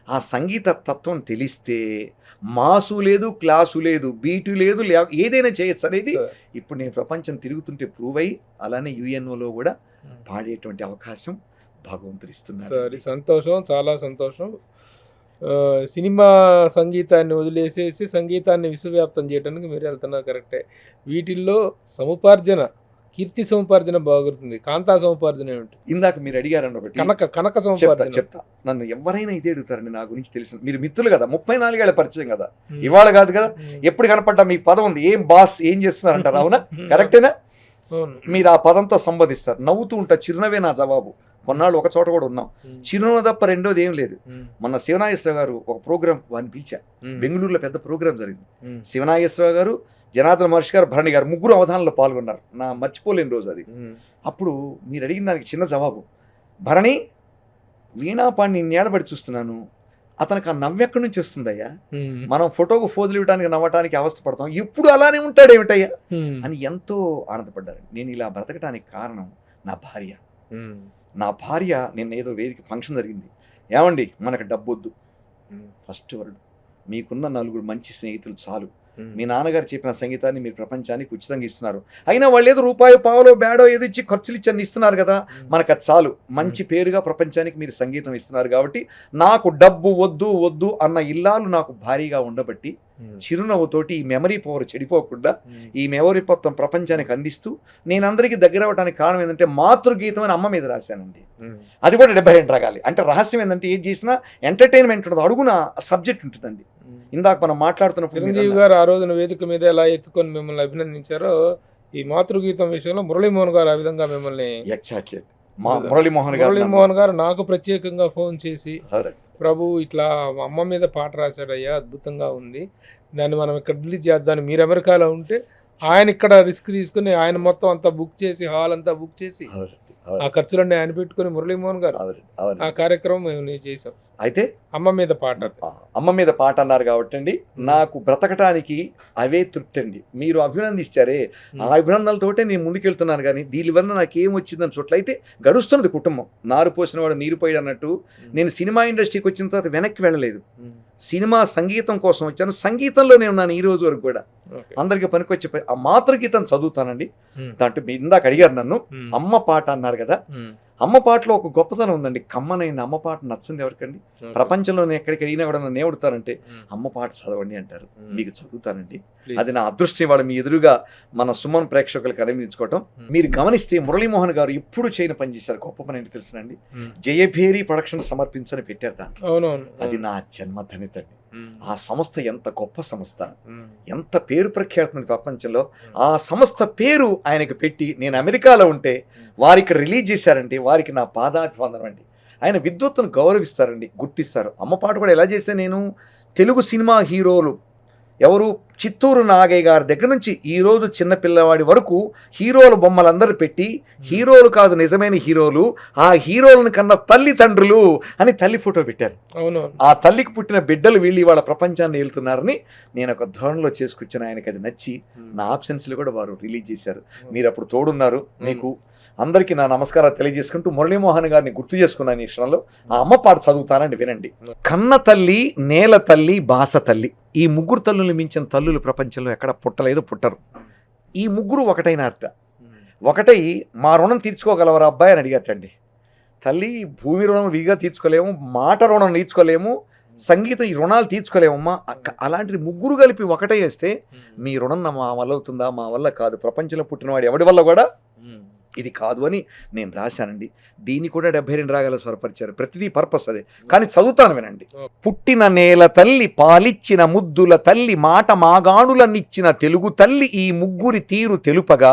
ఆ సంగీత తత్వం తెలిస్తే మాసు లేదు, క్లాసు లేదు, బీటు లేదు, ఏదైనా చేయొచ్చు అనేది ఇప్పుడు నేను ప్రపంచం తిరుగుతుంటే ప్రూవ్ అయ్యి అలానే యుఎన్ఓలో కూడా పాడేటువంటి అవకాశం భగవంతుడు ఇస్తున్నారు. సరే, సంతోషం, చాలా సంతోషం. సినిమా సంగీతాన్ని వదిలేసేసి సంగీతాన్ని విశ్వవ్యాప్తం చేయడానికి మీరు వెళ్తున్నారు, కరెక్టే. వీటిల్లో సముపార్జన, కీర్తి సముపార్జన బాగుంటుంది. కాంతా సముపార్జన ఏమిటి? ఇందాక మీరు అడిగారండి ఒకటి, కనక సముపార్జన. చెప్తా. నన్ను ఎవరైనా ఇదే అడుగుతారండి నా గురించి తెలిసిన, మీరు మిత్రులు కదా, 34 ఏళ్ల పరిచయం కదా, ఇవాళ కాదు కదా, ఎప్పుడు కనపడ్డా మీ పదం ఉంది, ఏం బాస్ ఏం చేస్తున్నారంటారు, అవునా? కరెక్టేనా? మీరు ఆ పదంతో సంబోధిస్తారు, నవ్వుతూ ఉంటారు. చిరునవే నా జవాబు. కొన్నాళ్ళు ఒక చోట కూడా ఉన్నాం, చిరునవ్వు తప్ప రెండోది ఏం లేదు. మొన్న శివనాగేశ్వరరావు గారు ఒక ప్రోగ్రామ్ వాడిని పిలిచా, బెంగళూరులో పెద్ద ప్రోగ్రామ్ జరిగింది. శివనాగేశ్వరరావు గారు, జనార్దన మహర్షి గారు, భరణి గారు, ముగ్గురు అవధానంలో పాల్గొన్నారు. నా మర్చిపోలేని రోజు అది. అప్పుడు మీరు అడిగిన దానికి చిన్న జవాబు, భరణి వీణాపాణి నేలబడి చూస్తున్నాను, అతనికి ఆ నవ్వెక్కడి నుంచి వస్తుందయ్యా, మనం ఫోటోకు ఫోజులు ఇవ్వడానికి నవ్వటానికి అవస్థ పడతాం, ఇప్పుడు అలానే ఉంటాడు ఏమిటయ్యా అని ఎంతో ఆనందపడ్డారు. నేను ఇలా బ్రతకటానికి కారణం నా భార్య. నా భార్య నిన్న ఏదో వేదిక ఫంక్షన్ జరిగింది, ఏమండి మనకు డబ్బొద్దు, ఫస్ట్ వర్డ్ మీకున్న 4 మంచి స్నేహితులు చాలు, మీ నాన్నగారు చెప్పిన సంగీతాన్ని మీరు ప్రపంచానికి ఉచితంగా ఇస్తున్నారు, అయినా వాళ్ళు ఏదో రూపాయో పావులో బేడో ఏదో ఇచ్చి ఖర్చులు ఇచ్చి ఇస్తున్నారు కదా, మనకు అది చాలు, మంచి పేరుగా ప్రపంచానికి మీరు సంగీతం ఇస్తున్నారు, కాబట్టి నాకు డబ్బు వద్దు వద్దు అన్న ఇల్లాలు నాకు భారీగా ఉండబట్టి చిరునవ్వుతోటి ఈ మెమరీ పవర్ చెడిపోకుండా ఈ మెమరీ మొత్తం ప్రపంచానికి అందిస్తూ నేను అందరికీ దగ్గర అవ్వడానికి కారణం ఏంటంటే మాతృగీతం అని అమ్మ మీద రాశానండి. అది కూడా 72 రాగాలి. అంటే రహస్యం ఏంటంటే ఏది చేసినా ఎంటర్టైన్మెంట్ ఉండదు, అడుగున సబ్జెక్ట్ ఉంటుందండి. ఇందాక మనం మాట్లాడుతున్నప్పుడు చిరంజీవి గారు ఆ రోజున వేదిక మీద ఎలా ఎత్తుకొని మిమ్మల్ని అభినందించారో, ఈ మాతృగీతం విషయంలో మురళీమోహన్ గారు ఆ విధంగా మిమ్మల్ని ఎగ్జాక్ట్లీ మురళీమోహన్ గారు నాకు ప్రత్యేకంగా ఫోన్ చేసి, ప్రభు ఇట్లా అమ్మ మీద పాట రాశాడయ్యా, అద్భుతంగా ఉంది, దాన్ని మనం ఇక్కడ రిలీజ్ చేద్దాం, మీరు అమెరికాలో ఉంటే ఆయన ఇక్కడ రిస్క్ తీసుకుని ఆయన మొత్తం అంతా బుక్ చేసి, హాల్ అంతా బుక్ చేసి, ఆ ఖర్చులన్నీ ఆయన పెట్టుకుని మురళీమోహన్ గారు ఆ కార్యక్రమం మేము చేసాం. అయితే అమ్మ మీద పాట అన్నారు కాబట్టి అండి, నాకు బ్రతకటానికి అవే తృప్తి అండి. మీరు అభినందిస్తారే, ఆ అభినందనలతోటే నేను ముందుకెళ్తున్నాను. కానీ దీనివల్ల నాకు ఏం వచ్చిందని చోట్లయితే గడుస్తున్నది కుటుంబం. నారు పోసిన వాడు నీరు పోయాడు అన్నట్టు నేను సినిమా ఇండస్ట్రీకి వచ్చిన తర్వాత వెనక్కి వెళ్ళలేదు, సినిమా సంగీతం కోసం వచ్చాను, సంగీతంలోనే ఉన్నాను ఈ రోజు వరకు కూడా. అందరికి పనికొచ్చే ఆ మాతృగీతం చదువుతానండి. దాంట్లో ఇందాక అడిగారు నన్ను, అమ్మ పాట అన్నారు కదా, అమ్మ పాటలో ఒక గొప్పతనం ఉందండి. కమ్మనైన అమ్మ పాట నచ్చింది ఎవరికండి? ప్రపంచంలోనే ఎక్కడికి అడిగినా కూడా నన్ను ఏమడుతారంటే అమ్మ పాట చదవండి అంటారు. మీకు చదువుతానండి, అది నా అదృష్టం. ఇవాళ మీ ఎదురుగా మన సుమన్ ప్రేక్షకులకు అనిపించుకోవటం. మీరు గమనిస్తే మురళీమోహన్ గారు ఎప్పుడు చేయని పని చేశారు, గొప్ప పని ఏంటి తెలుసునండి, జయభేరి ప్రొడక్షన్ సమర్పించని పెట్టారు దాంట్లో. అది నా జన్మధనిత అండి. ఆ సంస్థ ఎంత గొప్ప సంస్థ, ఎంత పేరు ప్రఖ్యాతి ప్రపంచంలో. ఆ సంస్థ పేరు ఆయనకు పెట్టి నేను అమెరికాలో ఉంటే వారు ఇక్కడ రిలీజ్ చేశారంటే వారికి నా పాదాభివందనం అండి. ఆయన విద్వత్తును గౌరవిస్తారండి, గుర్తిస్తారు. అమ్మ పాట కూడా ఎలా చేస్తే నేను తెలుగు సినిమా హీరోలు ఎవరు, చిత్తూరు నాగయ్య గారి దగ్గర నుంచి ఈరోజు చిన్నపిల్లవాడి వరకు హీరోల బొమ్మలందరూ పెట్టి, హీరోలు కాదు నిజమైన హీరోలు, ఆ హీరోలను కన్నా తల్లిదండ్రులు అని తల్లి ఫోటో పెట్టారు. ఆ తల్లికి పుట్టిన బిడ్డలు వీళ్ళు ఇవాళ ప్రపంచాన్ని వెళ్తున్నారని నేను ఒక ధోరణిలో చేసుకొచ్చిన ఆయనకి అది నచ్చి నా ఆప్షన్స్లో కూడా వారు రిలీజ్ చేశారు. మీరు అప్పుడు తోడున్నారు. మీకు అందరికీ నా నమస్కారాలు తెలియజేసుకుంటూ మురళీమోహన్ గారిని గుర్తు చేసుకున్నాను ఈ క్షణంలో. ఆ అమ్మ పాట చదువుతానండి, వినండి. కన్న తల్లి, నేల తల్లి, బాస తల్లి, ఈ ముగ్గురు తల్లులు మించిన తల్లులు ప్రపంచంలో ఎక్కడ పుట్టలేదు, పుట్టరు. ఈ ముగ్గురు ఒకటైనారట. ఒకటై మా రుణం తీర్చుకోగలవరా అబ్బాయి అని అడిగారటండి. తల్లి భూమి రుణం విడిగా తీర్చుకోలేము, మాట రుణం తీర్చుకోలేము, సంగీతం ఈ రుణాలు తీర్చుకోలేమమ్మా. అలాంటిది ముగ్గురు కలిపి ఒకటే వేస్తే మీ రుణం మా వల్ల అవుతుందా? మా వల్ల కాదు. ప్రపంచంలో పుట్టినవాడు ఎవడి వల్ల కూడా ఇది కాదు అని నేను రాశానండి. దీన్ని కూడా 72 రాగాలు స్వరపరిచారు. ప్రతిదీ పర్పస్ అదే. కానీ చదువుతాను వినండి. పుట్టిన నేల తల్లి, పాలిచ్చిన ముద్దుల తల్లి, మాట మాగాణులనిచ్చిన తెలుగు తల్లి, ఈ ముగ్గురి తీరు తెలుపగా,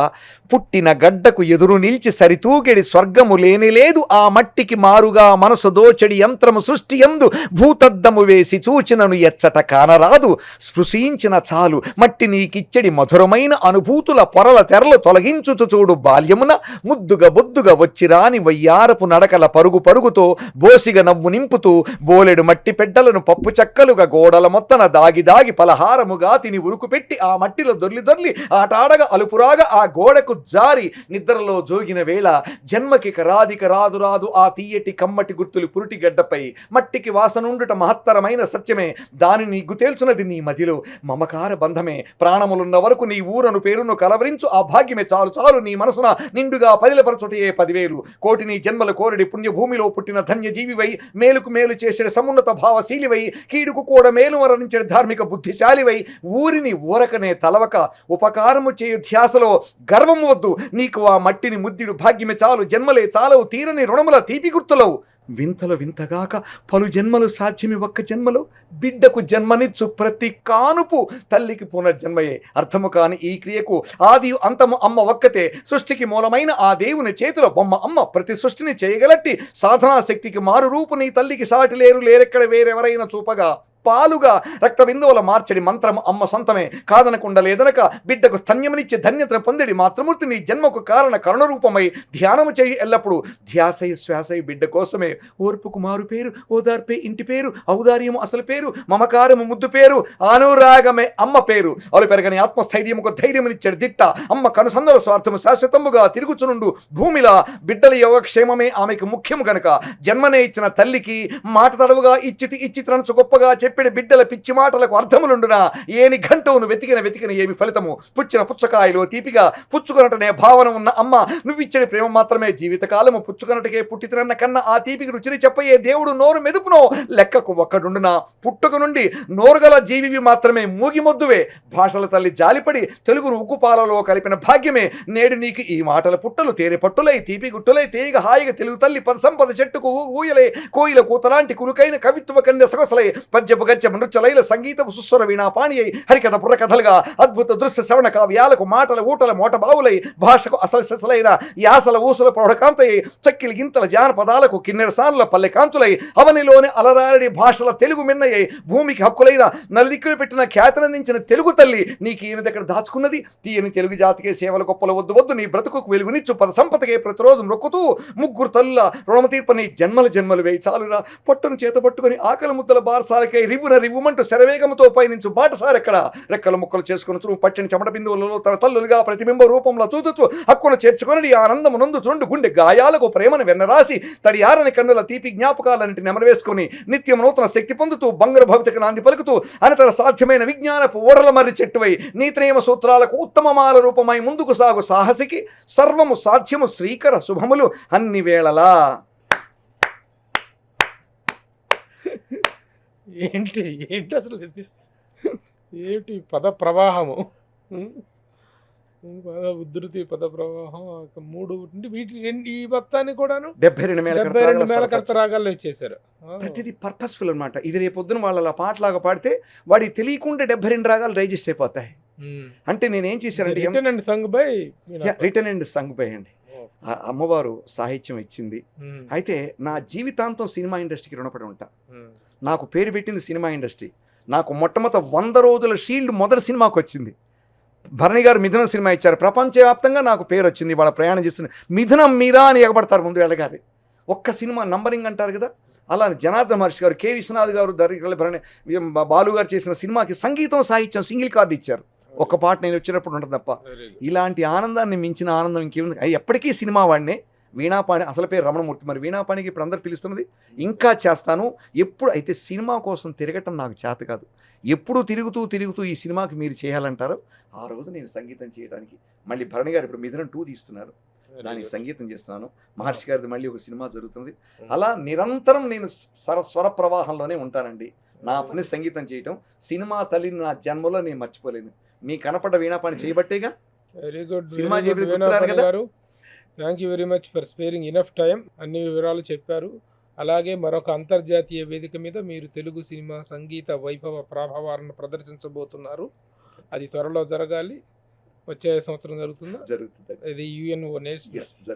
పుట్టిన గడ్డకు ఎదురు నిలిచి సరితూగెడి స్వర్గము లేనిలేదు, ఆ మట్టికి మారుగా మనసు దోచెడి యంత్రము సృష్టి యందు భూతద్దము వేసి చూచినను ఎచ్చట కానరాదు, స్పృశించిన చాలు మట్టి నీకిచ్చడి మధురమైన అనుభూతుల పొరల తెరలు తొలగించుచు చూడు బాల్యమున, ముద్దుగా బొద్దుగా వచ్చిరాని వయ్యారపు నడకల పరుగు పరుగుతో బోసిగా నవ్వు నింపుతూ, బోలెడు మట్టి పెడ్డలను పప్పు చక్కలుగా గోడల మొత్తన దాగి దాగి పలహారముగా తిని ఉరుకు పెట్టి, ఆ మట్టిలో దొర్లి దొర్లి ఆటాడగా అలుపురాగా ఆ గోడకు జారి నిద్రలో జోగిన వేళ, జన్మకి రాదిక రాదు రాదు ఆ తీయటి కమ్మటి గుర్తులు పురుటి గడ్డపై, మట్టికి వాసనుండుట మహత్తరమైన సత్యమే, దాని నీకు తేల్చున్నది నీ మదిలో మమకార బంధమే, ప్రాణములున్న వరకు నీ ఊరను పేరును కలవరించు ఆ భాగ్యమే చాలు చాలు, నీ మనసున నిండుగా పదిలపరచుటయే 10,000 కోటి నీ జన్మల కోరడి పుణ్యభూమిలో పుట్టిన ధన్యజీవివై, మేలుకు మేలు చేసే సమున్నత భావశీలివై, కీడుకు కూడా మేలు వరణించే ధార్మిక బుద్ధిశాలివై, ఊరిని ఊరకనే తలవక ఉపకారము చేయు ధ్యాసలో గర్వము వద్దు, నీకు ఆ మట్టిని ముద్దిడు భాగ్యమే చాలు, జన్మలే చాలవు తీరని రుణముల తీపి గుర్తులవు, వింతలు వింతగాక పలు జన్మలు సాధ్యమి ఒక్క జన్మలో, బిడ్డకు జన్మనిచ్చు ప్రతి కానుపు తల్లికి పునర్జన్మయే, అర్థము కాని ఈ క్రియకు ఆది అంతము అమ్మ ఒక్కతే, సృష్టికి మూలమైన ఆ దేవుని చేతిలో బొమ్మ అమ్మ, ప్రతి సృష్టిని చేయగలట్టి సాధనా శక్తికి మారు రూపు నీ తల్లికి సాటి లేరెక్కడ వేరెవరైనా చూపగా, పాలుగా రక్త బిందువుల మార్చడి మంత్రము అమ్మ సొంతమే, కాదనకుండా లేదనక బిడ్డకు స్తన్యమునిచ్చే ధన్యతను పొందడి మాతృమూర్తి నీ జన్మకు కారణ కరుణరూపమై ధ్యానము చేయి ఎల్లప్పుడు, ధ్యాసై శ్వాసై బిడ్డ కోసమే, ఓర్పుకు మారు పేరు, ఓదార్పే ఇంటి పేరు, ఔదార్యము అసలు పేరు, మమకారము ముద్దు పేరు, అనురాగమే అమ్మ పేరు, అలు పెరగని ఆత్మస్థైర్యముకు ధైర్యమునిచ్చడి దిట్ట అమ్మ, కనుసన్నల స్వార్థము శాశ్వతముగా తిరుగుచునుండు భూమిలా, బిడ్డల యోగక్షేమమే ఆమెకు ముఖ్యము గనుక, జన్మనే ఇచ్చిన తల్లికి మాట తడవుగా ఇచ్చితనచు గొప్పగా చెప్పిన బిడ్డల పిచ్చి మాటలకు అర్థములుండునా, ఏని గంటవును వెతికిన ఏమి ఫలితము, పుచ్చిన పుచ్చకాయలో తీపిగా పుచ్చుకొనటనే భావన ఉన్న అమ్మ, నువ్విచ్చడి ప్రేమ మాత్రమే జీవితకాలము, పుచ్చుకొనటకే పుట్టితనన్న కన్నా ఆ తీపికి రుచిని చెప్పయే దేవుడు నోరు మెదుపునో లెక్కకు ఒక్కడుండునా, పుట్టుక నుండి నోరుగల జీవివి మాత్రమే మూగి మొద్దువే, భాషల తల్లి జాలిపడి తెలుగును ఉక్కుపాలలో కలిపిన భాగ్యమే, నేడు నీకు ఈ మాటల పుట్టలు తేనె పట్టులై తీపి గుట్టులై తేగ హాయిగా తెలుగు తల్లి పద సంపద చెట్టుకు ఊయలే, కోయిల కూతలాంటి కులుకైన కవిత్వ కన్య సొగసలై, పద్యపు గద్య నృత్యలైల సంగీతపు సుస్వర వీణాపాణి అయి, హరికథ బుర్రకథలుగా అద్భుత దృశ్య శ్రవణ కావ్యాలకు మాటల ఊటల మోటబావులై, భాషకు అసలు సెసలైన యాసల ఊసుల ప్రౌఢకాంతయ్యి, చక్కిలి గింతల జానపదాలకు కిన్నెరసానుల పల్లెకాంతులై, అవనిలోని అలరారడి భాషల తెలుగు మిన్నయ్యి, భూమికి హక్కులైన నలుదిక్కులు పెట్టిన ఖ్యాతనందించిన తెలుగు తల్లి, నీకు ఈయన దగ్గర దాచుకున్నది తీయని తెలుగు జాతికే సేవల గొప్పల వద్దు వద్దు, నీ బ్రతుకు వెలుగునిచ్చు పద సంపదకే ప్రతిరోజు మొక్కుతూ, ముగ్గురు తల్లుల రుణమ తీర్పని జన్మలు వేయి చాలురా, పొట్టును చేత పట్టుకుని ఆకలి ముద్దల బారసాలకై రివ్వుమంటూ శరవేగముతో పయనించు బాటసారెక్కడ, రెక్కలు ముక్కలు చేసుకుని తురుము పట్టిన చెమట బిందువులలో తన తల్లులుగా ప్రతిబింబ రూపంలో చూచుతూ హక్కును చేర్చుకొని ఆనందము నందు చుండు గుండె గాయాలకు ప్రేమను వెన్నరాసి, తడి ఆరని కన్నుల తీపి జ్ఞాపకాలన్నింటి నెమరవేసుకుని నిత్యం నూతన శక్తి పొందుతూ బంగారు భవితకు నాంది పలుకుతూ, అనితర సాధ్యమైన విజ్ఞానపు ఓడల మర్రి చెట్టువై, నీతినియమ సూత్రాలకు ఉత్తమమాల రూపమై ముందుకు సాగు సాహసికి, సర్వము సాధ్యము శ్రీకర శుభములు అన్ని వేళలా. ఏంటి ఏంటి అసలు ఇది, ఏంటి పద ప్రవాహము, పద ఉధృతి, పద ప్రవాహం, మూడు వీటి ఈ మొత్తాన్ని కూడాను 72 మేళకర్త రాగాల్లో ఇచ్చేసారు. ప్రతిదీ పర్పస్ఫుల్ అనమాట. ఇది రేపొద్దున వాళ్ళ పాటలాగా పాడితే వాడికి తెలియకుండా 72 రాగాలు రైజిస్ట్ అయిపోతాయి. అంటే నేనేం చేశానంటే రిటర్న్ అండ్ సంగ్ బై అండి, అమ్మవారు సాహిత్యం ఇచ్చింది. అయితే నా జీవితాంతం సినిమా ఇండస్ట్రీకి రుణపడి ఉంటా. నాకు పేరు పెట్టింది సినిమా ఇండస్ట్రీ. నాకు మొట్టమొదటి 100 రోజుల షీల్డ్ మొదటి సినిమాకు వచ్చింది. భరణి గారు మిథునం సినిమా ఇచ్చారు, ప్రపంచవ్యాప్తంగా నాకు పేరు వచ్చింది. వాళ్ళ ప్రయాణం చేస్తున్న మిథునం మీరా అని ఎగబడతారు ముందు వెళ్ళగాలి. ఒక్క సినిమా నంబరింగ్ అంటారు కదా, అలా జనార్దన్ మహర్షి గారు, కె విశ్వనాథ్ గారు, భరణి బాలు గారు చేసిన సినిమాకి సంగీతం సాహిత్యం సింగిల్ కార్డు ఇచ్చారు. ఒక్క పాట నేను వచ్చినప్పుడు ఉంటుంది తప్ప. ఇలాంటి ఆనందాన్ని మించిన ఆనందం ఇంకేముంది. ఎప్పటికీ సినిమా వాడినే. వీణాపాణి అసలు పేరు రమణమూర్తి, మరి వీణాపాణికి ఇప్పుడు అందరు పిలుస్తున్నది. ఇంకా చేస్తాను. ఎప్పుడు అయితే సినిమా కోసం తిరగటం నాకు చేత కాదు. ఎప్పుడు తిరుగుతూ ఈ సినిమాకి మీరు చేయాలంటారో ఆ రోజు నేను సంగీతం చేయడానికి. మళ్ళీ భరణి గారు ఇప్పుడు మిథునం 2 తీస్తున్నారు, దానికి సంగీతం చేస్తున్నాను. మహర్షి గారిది మళ్ళీ ఒక సినిమా జరుగుతుంది. అలా నిరంతరం నేను స్వర ప్రవాహంలోనే ఉంటానండి. నా పని సంగీతం చేయటం. సినిమా తల్లిని నా జన్మలో నేను మర్చిపోలేను. మీ కనపడ్డ వీణాపాణి చేయబట్టేగా వెరీ గుడ్ సినిమా చేయబట్టి కదా. Thank you very much for sparing enough time. అన్ని వివరాలు చెప్పారు. అలాగే మరొక అంతర్జాతీయ వేదిక మీద మీరు తెలుగు సినిమా సంగీత వైభవ ప్రభావాలను ప్రదర్శించబోతున్నారు. అది త్వరలో జరగాలి. వచ్చే సంవత్సరం జరుగుతుందా? జరుగుతుంది. ఇది యుఎన్ఓ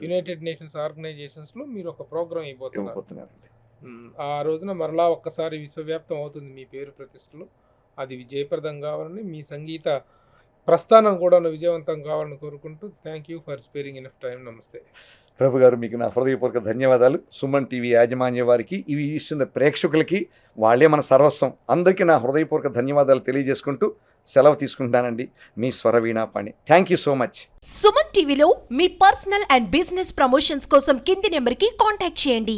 యునైటెడ్ నేషన్స్ ఆర్గనైజేషన్స్లో మీరు ఒక ప్రోగ్రామ్ ఇవ్వబోతున్నారండి. ఆ రోజున మరలా ఒక్కసారి విశ్వవ్యాప్తం అవుతుంది మీ పేరు ప్రతిష్టలు. అది జయప్రదం కావాలని, మీ సంగీత ప్రస్థానం కూడా విజయవంతం కావాలని కోరుకుంటూ thank you for sparing enough time. నమస్తే ప్రభు గారు, మీకు నా హృదయపూర్వక ధన్యవాదాలు. సుమన్ టీవీ యాజమాన్య వారికి, ఇవి ఇస్తున్న ప్రేక్షకులకి, వాళ్ళే మన సర్వస్వం. అందరికీ నా హృదయపూర్వక ధన్యవాదాలు తెలియజేసుకుంటూ సెలవు తీసుకుంటానండి. మీ Swaraveenapani. Thank you so much. Suman టీవీలో మీ పర్సనల్ అండ్ బిజినెస్ ప్రమోషన్స్ కోసం కింది నెంబర్కి కాంటాక్ట్ చేయండి.